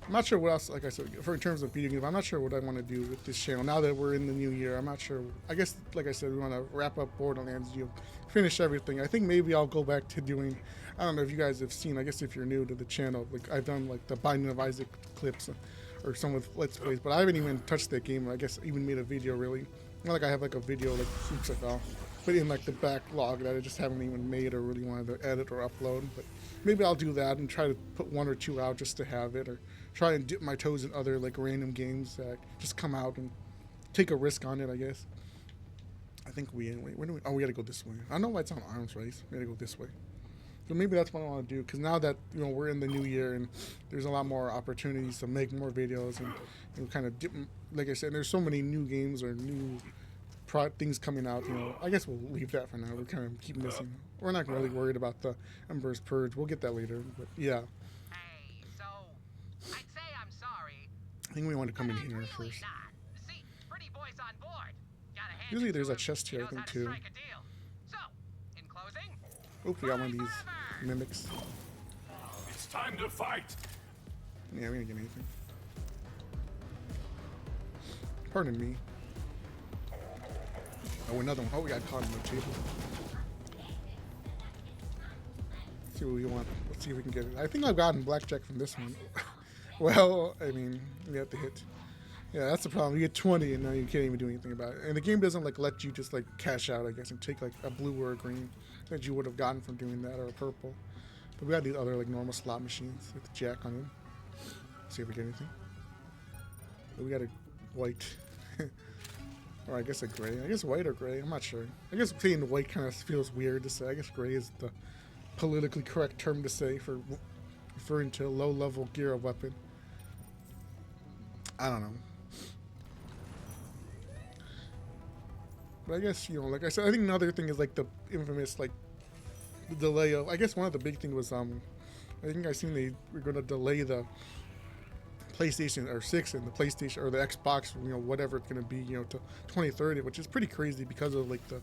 Speaker 1: I'm not sure what else. Like I said, in terms of video games, I'm not sure what I want to do with this channel now that we're in the new year. I'm not sure. I guess, like I said, we want to wrap up Borderlands. Finish everything. I think maybe I'll go back to doing. I don't know if you guys have seen. I guess if you're new to the channel, like I've done like the Binding of Isaac clips, or some with Let's Plays, but I haven't even touched that game. Or I guess even made a video really. Not like I have like a video like oops like oh, but in like the backlog that I just haven't even made or really wanted to edit or upload. But maybe I'll do that and try to put one or two out just to have it, or try and dip my toes in other like random games that just come out and take a risk on it, I guess. I think where do we? Oh, we gotta go this way. I don't know why it's on arms race. We gotta go this way. So maybe that's what I want to do, because now that we're in the new year and there's a lot more opportunities to make more videos and kind of dip. Like I said, there's so many new games or new things coming out. I guess we'll leave that for now. We kind of keep missing. We're not really worried about the Ember's Purge. We'll get that later. But yeah.
Speaker 6: Hey, so I'd say I'm sorry.
Speaker 1: I think we want to come in
Speaker 6: but I'm
Speaker 1: here
Speaker 6: really
Speaker 1: first.
Speaker 6: not. See, pretty boy's on board. Gotta hand
Speaker 1: Usually
Speaker 6: it
Speaker 1: there's
Speaker 6: to
Speaker 1: a
Speaker 6: him.
Speaker 1: chest here,
Speaker 6: He
Speaker 1: I think,
Speaker 6: knows how to
Speaker 1: too.
Speaker 6: strike a deal. So, in closing,
Speaker 1: Oop, we got one of these mimics.
Speaker 2: It's time to fight.
Speaker 1: Yeah, we didn't get anything. Pardon me. Oh, another one. Oh, we got caught on the table. Let's see what we want. Let's see if we can get it. I think I've gotten blackjack from this one. Well, I mean, we have to hit. Yeah, that's the problem. You get 20 and now you can't even do anything about it. And the game doesn't like let you just like cash out, I guess, and take like a blue or a green that you would have gotten from doing that, or a purple. But we got these other like normal slot machines with the jack on them. See if we get anything. But we got a white. Or I guess a gray. I guess white or gray. I'm not sure. I guess saying white kind of feels weird to say. I guess gray is the politically correct term to say for referring to a low-level gear of weapon. I don't know. But I guess, like I said, I think another thing is like the infamous, like, the delay of, I guess one of the big things was, I think I seen they were going to delay the PlayStation or 6 and the PlayStation or the Xbox, whatever it's going to be, to 2030, which is pretty crazy because of like the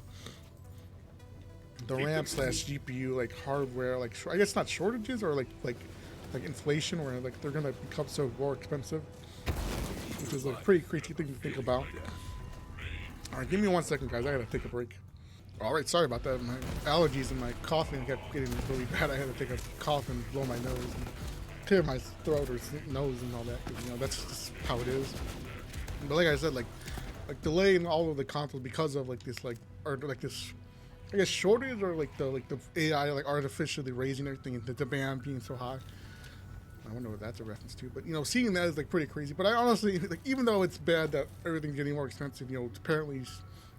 Speaker 1: RAM / GPU like hardware, like I guess not shortages or like inflation, where like they're going to become so more expensive, which is a pretty crazy thing to think about. All right, give me 1 second, guys. I got to take a break. All right, sorry about that. My allergies and my coughing kept getting really bad. I had to take a cough and blow my nose. clear my throat or nose and all that. 'Cause, you know, that's just how it is. But like I said, like delaying all of the consoles because of like this or like this, I guess, shortage, or like the AI like artificially raising everything and the demand being so high. I wonder what that's a reference to, but you know, seeing that is like pretty crazy. But I honestly, like, even though it's bad that everything's getting more expensive, you know, apparently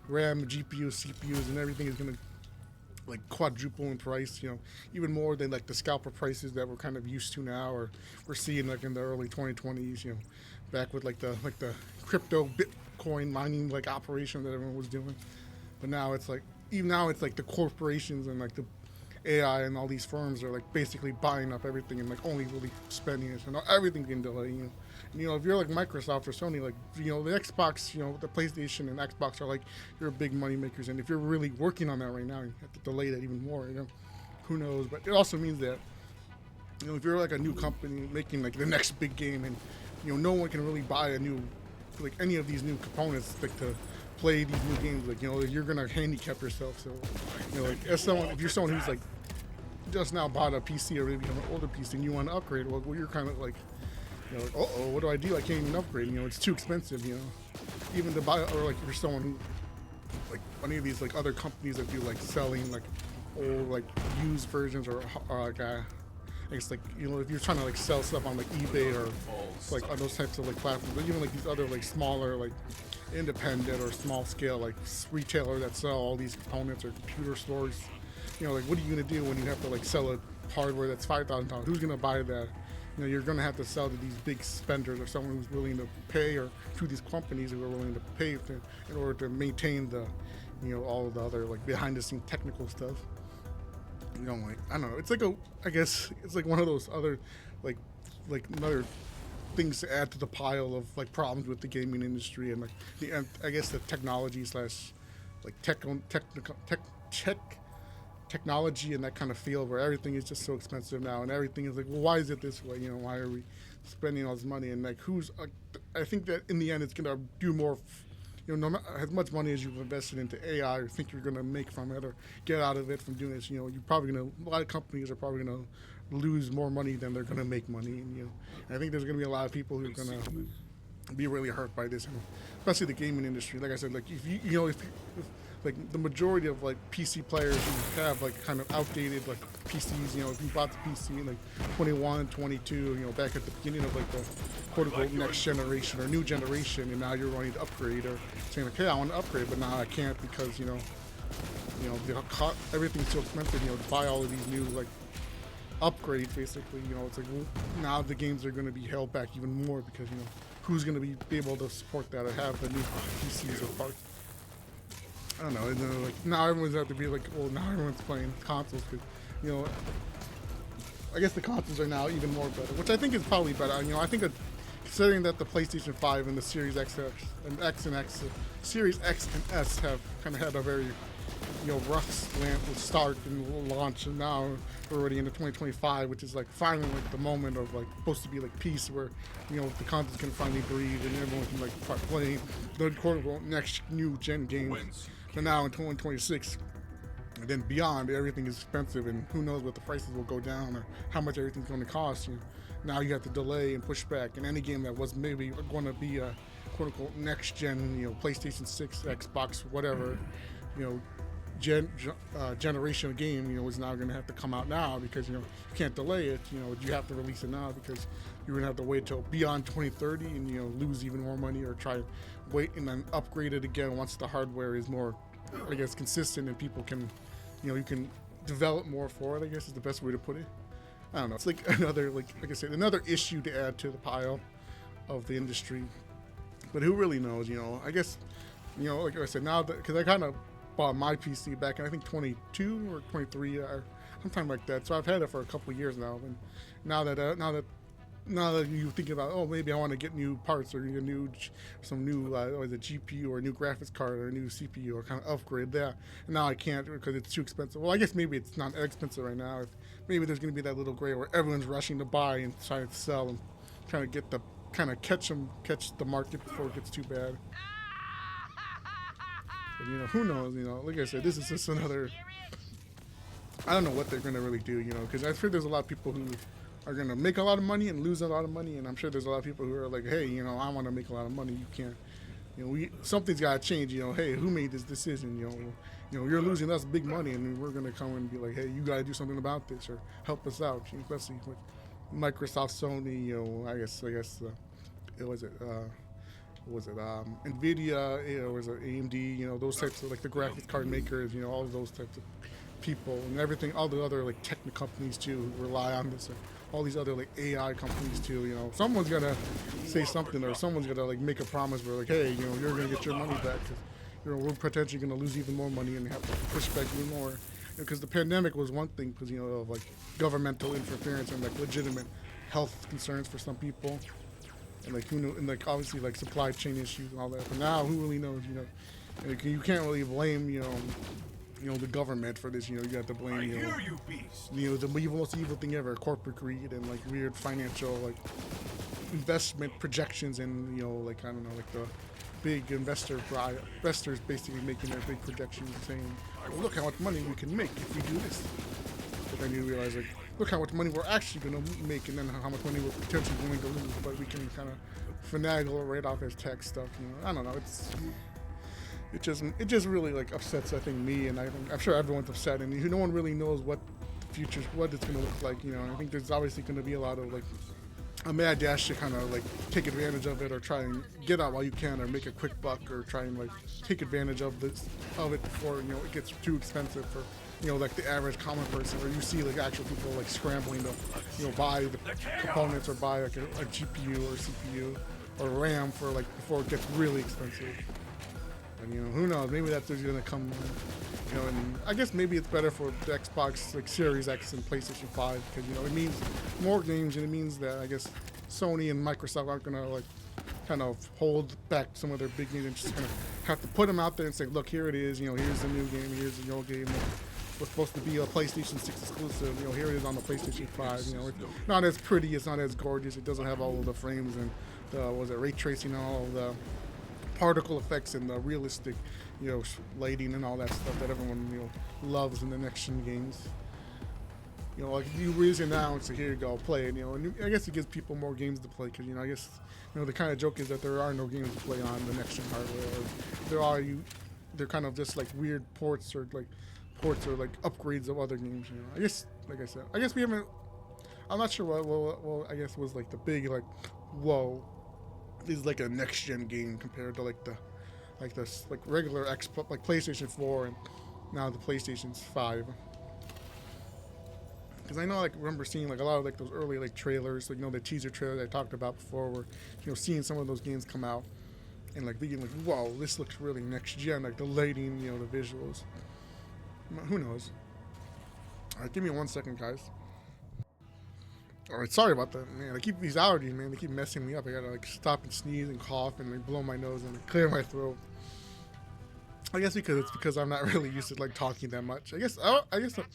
Speaker 1: RAM, GPUs, CPUs, and everything is gonna like quadruple in price. You know, even more than like the scalper prices that we're kind of used to now, or we're seeing like in the early 2020s. You know, back with like the crypto Bitcoin mining like operation that everyone was doing. But now it's like, even now it's like the corporations and like the AI and all these firms are like basically buying up everything and like only really spending it. So now everything can delay you. And, you know, if you're like Microsoft or Sony, like, you know, the Xbox, you know, the PlayStation and Xbox are like your big money makers. And if you're really working on that right now, you have to delay that even more. You know, who knows? But it also means that, you know, if you're like a new company making like the next big game, and you know, no one can really buy a new, like any of these new components like to play these new games, like, you know, you're gonna handicap yourself. So, you know, like, as someone, if you're someone who's like just now bought a PC, or maybe an older PC, and you want to upgrade, well, you're kind of like, you know, like, uh-oh, what do I do? I can't even upgrade. You know, it's too expensive. You know, even to buy, or like if you're someone who, like any of these like other companies that do like selling like old like used versions, or like I guess, like, you know, if you're trying to like sell stuff on like eBay or like on those types of like platforms, but even like these other like smaller like independent or small scale like retailer that sell all these components, or computer stores, you know, like, what are you gonna do when you have to like sell a hardware that's $5,000? Who's gonna buy that? You know, you're gonna have to sell to these big spenders, or someone who's willing to pay, or to these companies who are willing to pay in order to maintain the, you know, all of the other like behind the scenes technical stuff. You know, like, I don't know. It's like I guess it's like one of those other, like another things to add to the pile of like problems with the gaming industry, and like I guess the technology slash like technology and that kind of field, where everything is just so expensive now, and everything is like, well, why is it this way? You know, why are we spending all this money? And like, I think that in the end, it's gonna do more. You know, as much money as you've invested into AI, or think you're going to make from it, or get out of it from doing this, you know, you're probably going to, a lot of companies are probably going to lose more money than they're going to make money. And, you know, I think there's going to be a lot of people who are going to be really hurt by this, and especially the gaming industry. Like I said, like, if you know, if like the majority of like PC players who have like kind of outdated like PCs, you know, if you bought the PC in like 21, 22, you know, back at the beginning of like the quote unquote next generation or new generation, and now you're wanting to upgrade, or saying like, hey, I want to upgrade, but now I can't because, you know, everything's so expensive, you know, to buy all of these new like upgrades, basically, you know, it's like, well, now the games are going to be held back even more, because, you know, who's going to be able to support that or have the new PCs or parts? I don't know. And then, like, now everyone's have to be like, well, now everyone's playing consoles, because, you know, I guess the consoles are now even more better, which I think is probably better. You know, I think that considering that the PlayStation 5 and the Series X and Series X and S have kind of had a very, you know, rough start and launch, and now we're already into 2025, which is like finally like the moment of like supposed to be like peace, where, you know, the consoles can finally breathe and everyone can like start playing the quote unquote next new gen games. But now in 2026 and then beyond, everything is expensive, and who knows what the prices will go down, or how much everything's going to cost you. Now you have to delay and push back, and any game that was maybe going to be a quote unquote next gen, you know, PlayStation 6, Xbox, whatever, you know, generation of game, you know, is now going to have to come out now, because, you know, you can't delay it. You know, you have to release it now, because you're going to have to wait till beyond 2030 and, you know, lose even more money, or try wait and then upgrade it again once the hardware is more, I guess, consistent, and people can, you know, you can develop more for it, I guess is the best way to put it. I don't know. It's like another, like I said, another issue to add to the pile of the industry. But who really knows, you know? I guess, you know, like I said, now that, because I kind of bought my PC back in, I think, 22 or 23, or sometime like that. So I've had it for a couple of years now. And now that you think about, oh, maybe I want to get new parts, or some new or the GPU, or a new graphics card, or a new CPU, or kind of upgrade that. And now I can't because it's too expensive. Well, I guess maybe it's not expensive right now. Maybe there's going to be that little gray where everyone's rushing to buy and trying to sell, and trying to get catch the market before it gets too bad. But, you know, who knows? You know, like I said, this is just another. I don't know what they're going to really do, you know, because I've heard there's a lot of people who are gonna make a lot of money and lose a lot of money, and I'm sure there's a lot of people who are like, hey, I want to make a lot of money. You can't. Something's got to change. Hey, who made this decision? You're losing us big money, and we're gonna come and be like, hey, you got to do something about this or help us out. Especially with Microsoft, Sony. It was it. Nvidia? Was it AMD? Those types of like the graphics card makers. All of those types of people and everything. All the other like tech companies too who rely on this. All these other like AI companies too. Someone's gotta say something, or someone's gotta like make a promise where like, hey, you're gonna get your money back, because we're potentially gonna lose even more money and have to push back even more. Because the pandemic was one thing, because of like governmental interference and like legitimate health concerns for some people, and like and like obviously like supply chain issues and all that. But now, who really knows? And you can't really blame the government for this. You got to blame the most evil thing ever, corporate greed and like weird financial like investment projections, and like I don't know, like the big investors basically making their big projections and saying, well, look how much money we can make if we do this. But then you realize, like, look how much money we're actually going to make, and then how much money we're potentially going to lose, but we can kind of finagle right off as tech stuff. I don't know. It just really like upsets, I think, me, and I'm sure everyone's upset, and no one really knows what the future, what it's going to look like. And I think there's obviously going to be a lot of like a mad dash to kind of like take advantage of it, or try and get out while you can, or make a quick buck, or try and like take advantage of it before it gets too expensive for like the average common person, or you see like actual people like scrambling to buy the components, or buy like a GPU or CPU or RAM for like before it gets really expensive. And who knows, maybe that's what's gonna come. And I guess maybe it's better for the Xbox like Series X and PlayStation 5, because it means more games, and it means that I guess Sony and Microsoft aren't gonna like kind of hold back some of their big games, and just kind of have to put them out there and say, look, here it is. Here's the new game. Here's the old game. Was supposed to be a PlayStation 6 exclusive. Here it is on the PlayStation 5. It's not as pretty. It's not as gorgeous. It doesn't have all of the frames and ray tracing and all of the particle effects and the realistic, lighting and all that stuff that everyone loves in the next gen games. Like you release it now and say, here you go, play it. And I guess it gives people more games to play, because I guess the kind of joke is that there are no games to play on the next gen hardware. Or they're kind of just like weird ports or like upgrades of other games. I guess, like I said, I guess we haven't. I'm not sure what I guess was like the big like, whoa, this is like a next gen game compared to like the regular Xbox, like PlayStation 4 and now the PlayStation 5. Because I know, like, remember seeing like a lot of like those early like trailers, like the teaser trailers I talked about before, where seeing some of those games come out and like being like, whoa, this looks really next gen, like the lighting, the visuals. Who knows? All right, give me 1 second, guys. All right, sorry about that, man. I keep these allergies, man. They keep messing me up. I gotta like stop and sneeze and cough and like blow my nose and like, clear my throat. I guess because I'm not really used to like talking that much. I guess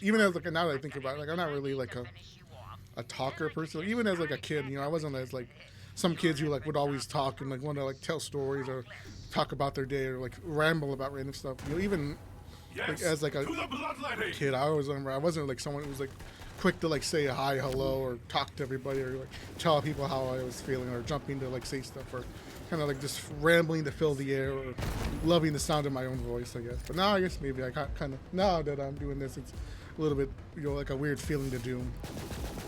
Speaker 1: even as like now that I think about it, like I'm not really like a talker person. Even as like a kid, I wasn't as like some kids who like would always talk and like want to like tell stories or talk about their day or like ramble about random stuff. Even like as like a kid, I always remember I wasn't like someone who was like quick to like say hi, hello, or talk to everybody, or like tell people how I was feeling, or jumping to like say stuff, or kind of like just rambling to fill the air, or loving the sound of my own voice, I guess. But now I guess maybe I kind of, now that I'm doing this, it's a little bit, like a weird feeling to do.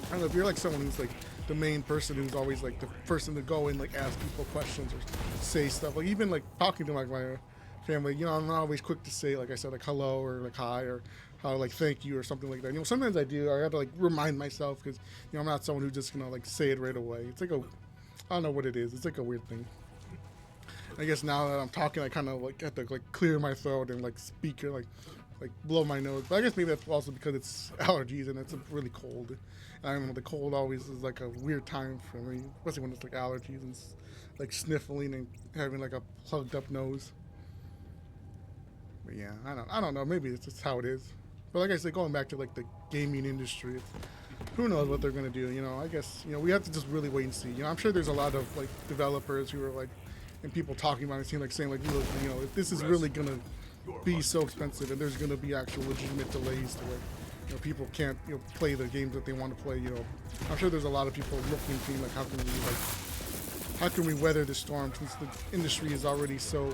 Speaker 1: I don't know, if you're like someone who's like the main person who's always like the person to go and like ask people questions or say stuff, like even like talking to like my family, I'm not always quick to say, like I said, like hello or like hi or how like thank you or something like that. Sometimes I do. I have to like remind myself, because I'm not someone who's just gonna like say it right away. It's like I don't know what it is. It's like a weird thing. I guess now that I'm talking, I kind of like have to like clear my throat and like speak or like blow my nose. But I guess maybe that's also because it's allergies and it's really cold. And I don't know, the cold always is like a weird time for me, especially when it's like allergies and like sniffling and having like a plugged up nose. But yeah, I don't know. Maybe it's just how it is. But like I said, going back to like the gaming industry, who knows what they're gonna do? I guess we have to just really wait and see. I'm sure there's a lot of like developers who are like, and people talking about it, saying like, look, if this is really gonna be so expensive, and there's gonna be actual legitimate delays to it, you know, people can't, you know, play the games that they want to play. You know, I'm sure there's a lot of people looking, thinking like, how can we weather the storm since the industry is already so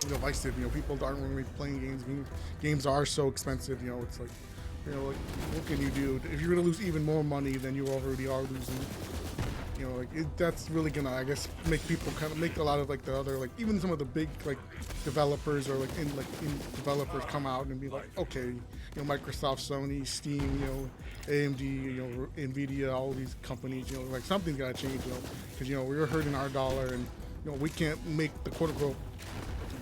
Speaker 1: divisive. You know, people aren't really playing games. Games are so expensive. You know, it's like, you know, like, what can you do if you're gonna lose even more money than you already are losing? You know, like that's really gonna, I guess, make people kind of make a lot of like the other, like even some of the big like developers or like in developers come out and be like, okay, you know, Microsoft, Sony, Steam, you know, AMD, you know, Nvidia, all these companies, you know, like something's gotta change, you know, because you know we're hurting our dollar and you know we can't make the quote unquote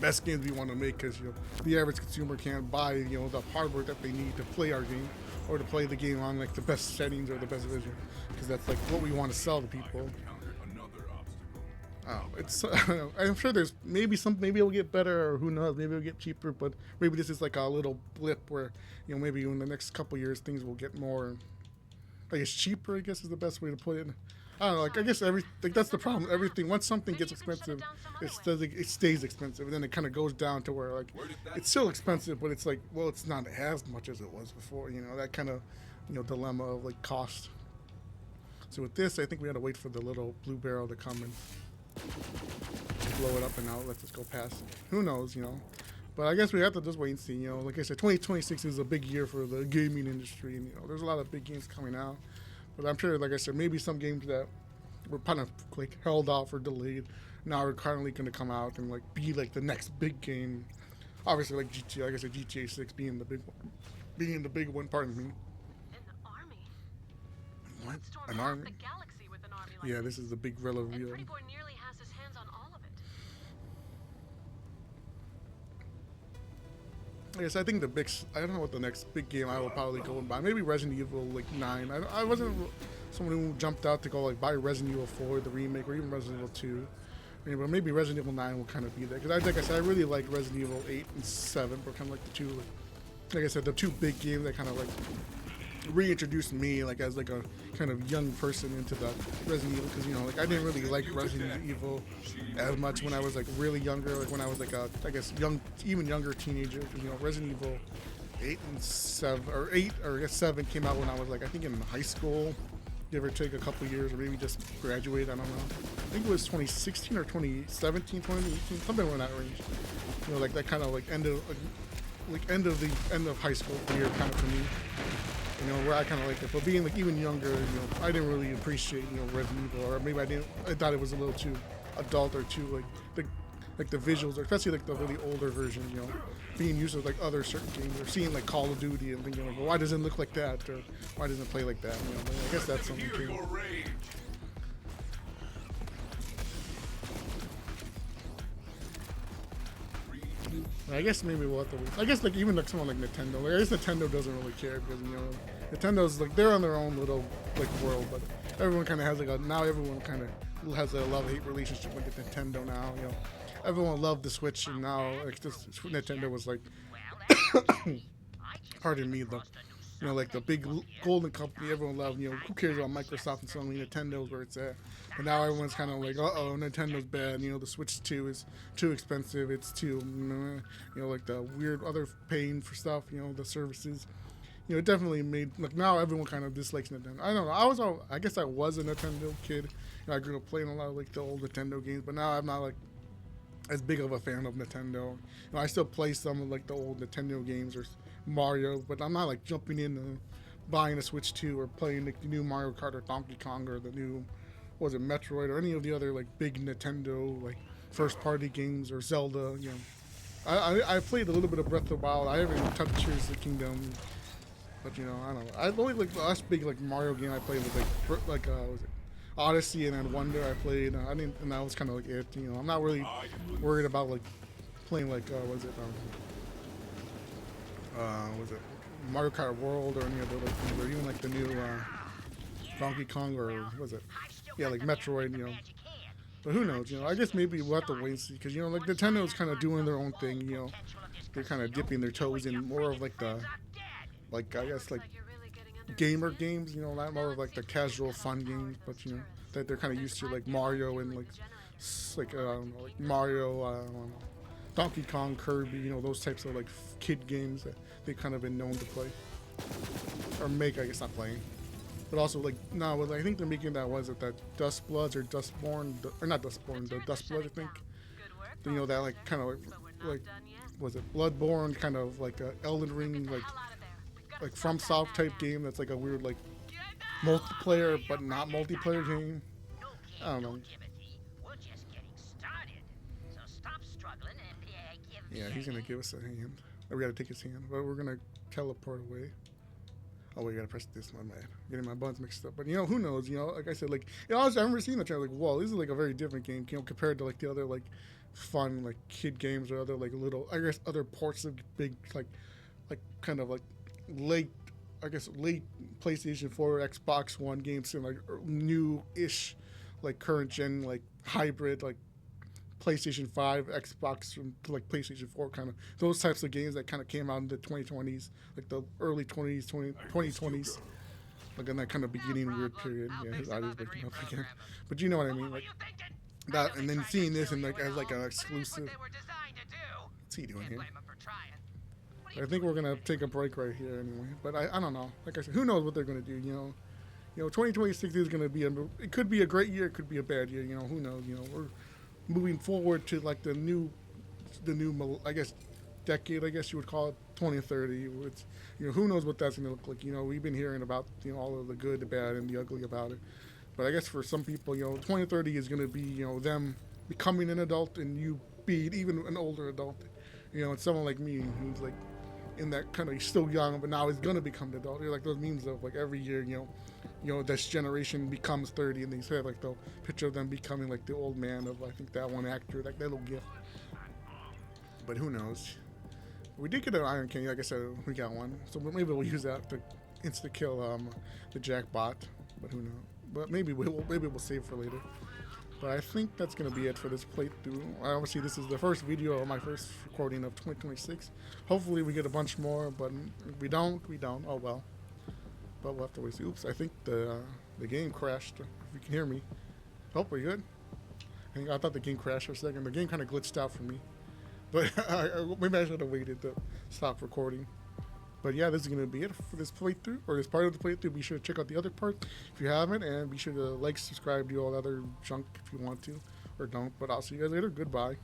Speaker 1: best games we want to make because you know the average consumer can't buy you know the hardware that they need to play our game or to play the game on like the best settings or the best vision because that's like what we want to sell to people. It's I don't know. I'm sure there's maybe it'll get better or who knows, maybe it'll get cheaper, but maybe this is like a little blip where you know maybe in the next couple years things will get more, I guess, cheaper, I guess is the best way to put it. I don't know, like I guess that's the problem. Everything once something gets expensive, it stays expensive, and then it kind of goes down to where like it's still expensive, but it's like, well, it's not as much as it was before. You know, that kind of, you know, dilemma of like cost. So with this, I think we had to wait for the little blue barrel to come and blow it up, and now let this go past. Who knows, you know? But I guess we have to just wait and see. You know, like I said, 2026 is a big year for the gaming industry, and you know, there's a lot of big games coming out. But I'm sure, like I said, maybe some games that were kind of like held off or delayed now are currently going to come out and like be like the next big game. Obviously, like GTA, like I said, GTA 6 being the big one. Pardon me.
Speaker 5: In the army?
Speaker 1: What?
Speaker 5: Stormed
Speaker 1: An
Speaker 5: half
Speaker 1: army?
Speaker 5: the galaxy with an army like
Speaker 1: Yeah, this is the big reveal.
Speaker 5: And Pretty Boy nearly has his hands on all of it.
Speaker 1: Yes, I think I don't know what the next big game I will probably go and buy. Maybe Resident Evil like 9. I wasn't someone who jumped out to go like buy Resident Evil 4, the remake, or even Resident Evil 2. I mean, but maybe Resident Evil 9 will kind of be there because like I said, I really like Resident Evil 8 and 7, but kind of like the two, like I said, the two big games that kind of like reintroduced me like as like a kind of young person into the Resident Evil because you know like I didn't really like Resident Evil as much when I was like really younger, like when I was like a I guess even younger teenager. You know, Resident Evil 8 and 7 or 8 or I guess 7 came out when I was like I think in high school, give or take a couple years, or maybe just graduate. I don't know. I think it was 2016 or 2017, 2018, something in that range. You know, like that kind of like end of high school year kind of for me. You know, where I kind of like it, but being like even younger, you know, I didn't really appreciate, you know, Resident Evil, or maybe I thought it was a little too adult or too like the visuals, or especially like the really older version, you know, being used with like other certain games, or seeing like Call of Duty and thinking like, well, why doesn't it look like that, or why doesn't it play like that? You know, I guess that's something
Speaker 2: Hear
Speaker 1: too.
Speaker 2: your rage.
Speaker 1: I guess maybe we'll have to wait. I guess like even like someone like Nintendo. Like, I guess Nintendo doesn't really care because you know Nintendo's like they're on their own little like world, but everyone kind of has like everyone kind of has a love-hate relationship with Nintendo now. You know, everyone loved the Switch, and now like this Nintendo was like, pardon me, the you know like the big golden company everyone loved. You know, who cares about Microsoft and Sony? Nintendo's where it's at. And now everyone's kind of like, uh-oh, Nintendo's bad. You know, the Switch 2 is too expensive. It's too, you know, like the weird other paying for stuff, you know, the services. You know, it definitely made, like, now everyone kind of dislikes Nintendo. I don't know. I guess I was a Nintendo kid. You know, I grew up playing a lot of, like, the old Nintendo games. But now I'm not, like, as big of a fan of Nintendo. You know, I still play some of, like, the old Nintendo games or Mario. But I'm not, like, jumping in and buying a Switch 2 or playing, like, the new Mario Kart or Donkey Kong or the new... was it Metroid or any of the other like big Nintendo like first party games or Zelda, you know. I played a little bit of Breath of the Wild. I haven't touched Tears of the Kingdom, but you know, I don't know. I only like the last big like Mario game I played was was it Odyssey, and then Wonder I played. I didn't, and that was kind of like it. You know, I'm not really worried about like playing like was it Mario Kart World or any other like things, or even like the new Donkey Kong or was it? Yeah, like Metroid, you know. But who knows, you know. I guess maybe we'll have to wait and see, because, you know, like Nintendo's kind of doing their own thing, you know. They're kind of dipping their toes in more of like the, like, I guess, like gamer games, you know, not more of like the casual fun games, but, you know, that they're kind of used to, like Mario and like I don't know, like Mario, I don't know, Donkey Kong, Kirby, you know, those types of like kid games that they've kind of been known to play. or make, I guess, not playing. But also, like, no, what I think they're making that was that Dustbloods or Dustborn, or not Dustborn, the Dustblood, I think.
Speaker 5: Good work,
Speaker 1: You know, that, like,
Speaker 5: Bulldozer.
Speaker 1: kind of
Speaker 5: But we're not
Speaker 1: like,
Speaker 5: done yet.
Speaker 1: was it Bloodborne, kind of like a Elden Ring,
Speaker 5: Get the
Speaker 1: like,
Speaker 5: hell out of there. We've got to stop
Speaker 1: From
Speaker 5: that
Speaker 1: Soft type
Speaker 5: madman.
Speaker 1: game that's like a weird, like,
Speaker 6: Get out!
Speaker 1: multiplayer, but not multiplayer game.
Speaker 6: Okay,
Speaker 1: I don't know.
Speaker 6: no, Timothy. We're just getting started. So stop struggling and give me
Speaker 1: Yeah, he's gonna give us a hand. Or we gotta take his hand, but we're gonna teleport away. Oh, we gotta press this, my man. Getting my buttons mixed up. But you know, who knows? You know, like I said, like I remember seeing the trailer, like, whoa, this is like a very different game, you know, compared to like the other like fun like kid games or other like little, I guess, other ports of big like kind of like late, I guess, late PlayStation 4, Xbox One games, and like new-ish, like current gen, like hybrid, like PlayStation 5, Xbox, and like PlayStation 4, kind of those types of games that kind of came out in the 2020s, like the early 2020s, like in that kind of beginning weird period. Yeah, his audio's breaking up again, but you know what I mean, like that, and then seeing this and like as like an exclusive. What's he doing here? I think we're gonna take a break right here anyway. But I don't know. Like I said, who knows what they're gonna do? You know, 2026 is gonna be it could be a great year, it could be a bad year. You know, who knows? You know, we're moving forward to like the new I guess decade, I guess you would call it, 2030. Which, you know, who knows what that's gonna look like. You know, we've been hearing about, you know, all of the good, the bad, and the ugly about it. But I guess for some people, you know, 2030 is gonna be, you know, them becoming an adult and you being even an older adult. You know, it's someone like me who's like in that kind of, he's still young, but now he's gonna become an adult. You're like those memes of like every year, you know, this generation becomes 30, and they say like the picture of them becoming like the old man of, I think, that one actor, like that little gif. But who knows? We did get an Iron King, like I said, we got one, so maybe we'll use that to insta kill the Jackbot. But who knows? But maybe we'll save for later. But I think that's gonna be it for this playthrough. Obviously, this is the first video of my first recording of 2026. Hopefully, we get a bunch more, but if we don't. Oh well. But we'll have to wait. Oops, I think the game crashed. If you can hear me. Oh, we good? I thought the game crashed for a second. The game kind of glitched out for me. But maybe I should have waited to stop recording. But yeah, this is going to be it for this playthrough, or this part of the playthrough. Be sure to check out the other part if you haven't, and be sure to like, subscribe, do all the other junk if you want to, or don't. But I'll see you guys later. Goodbye.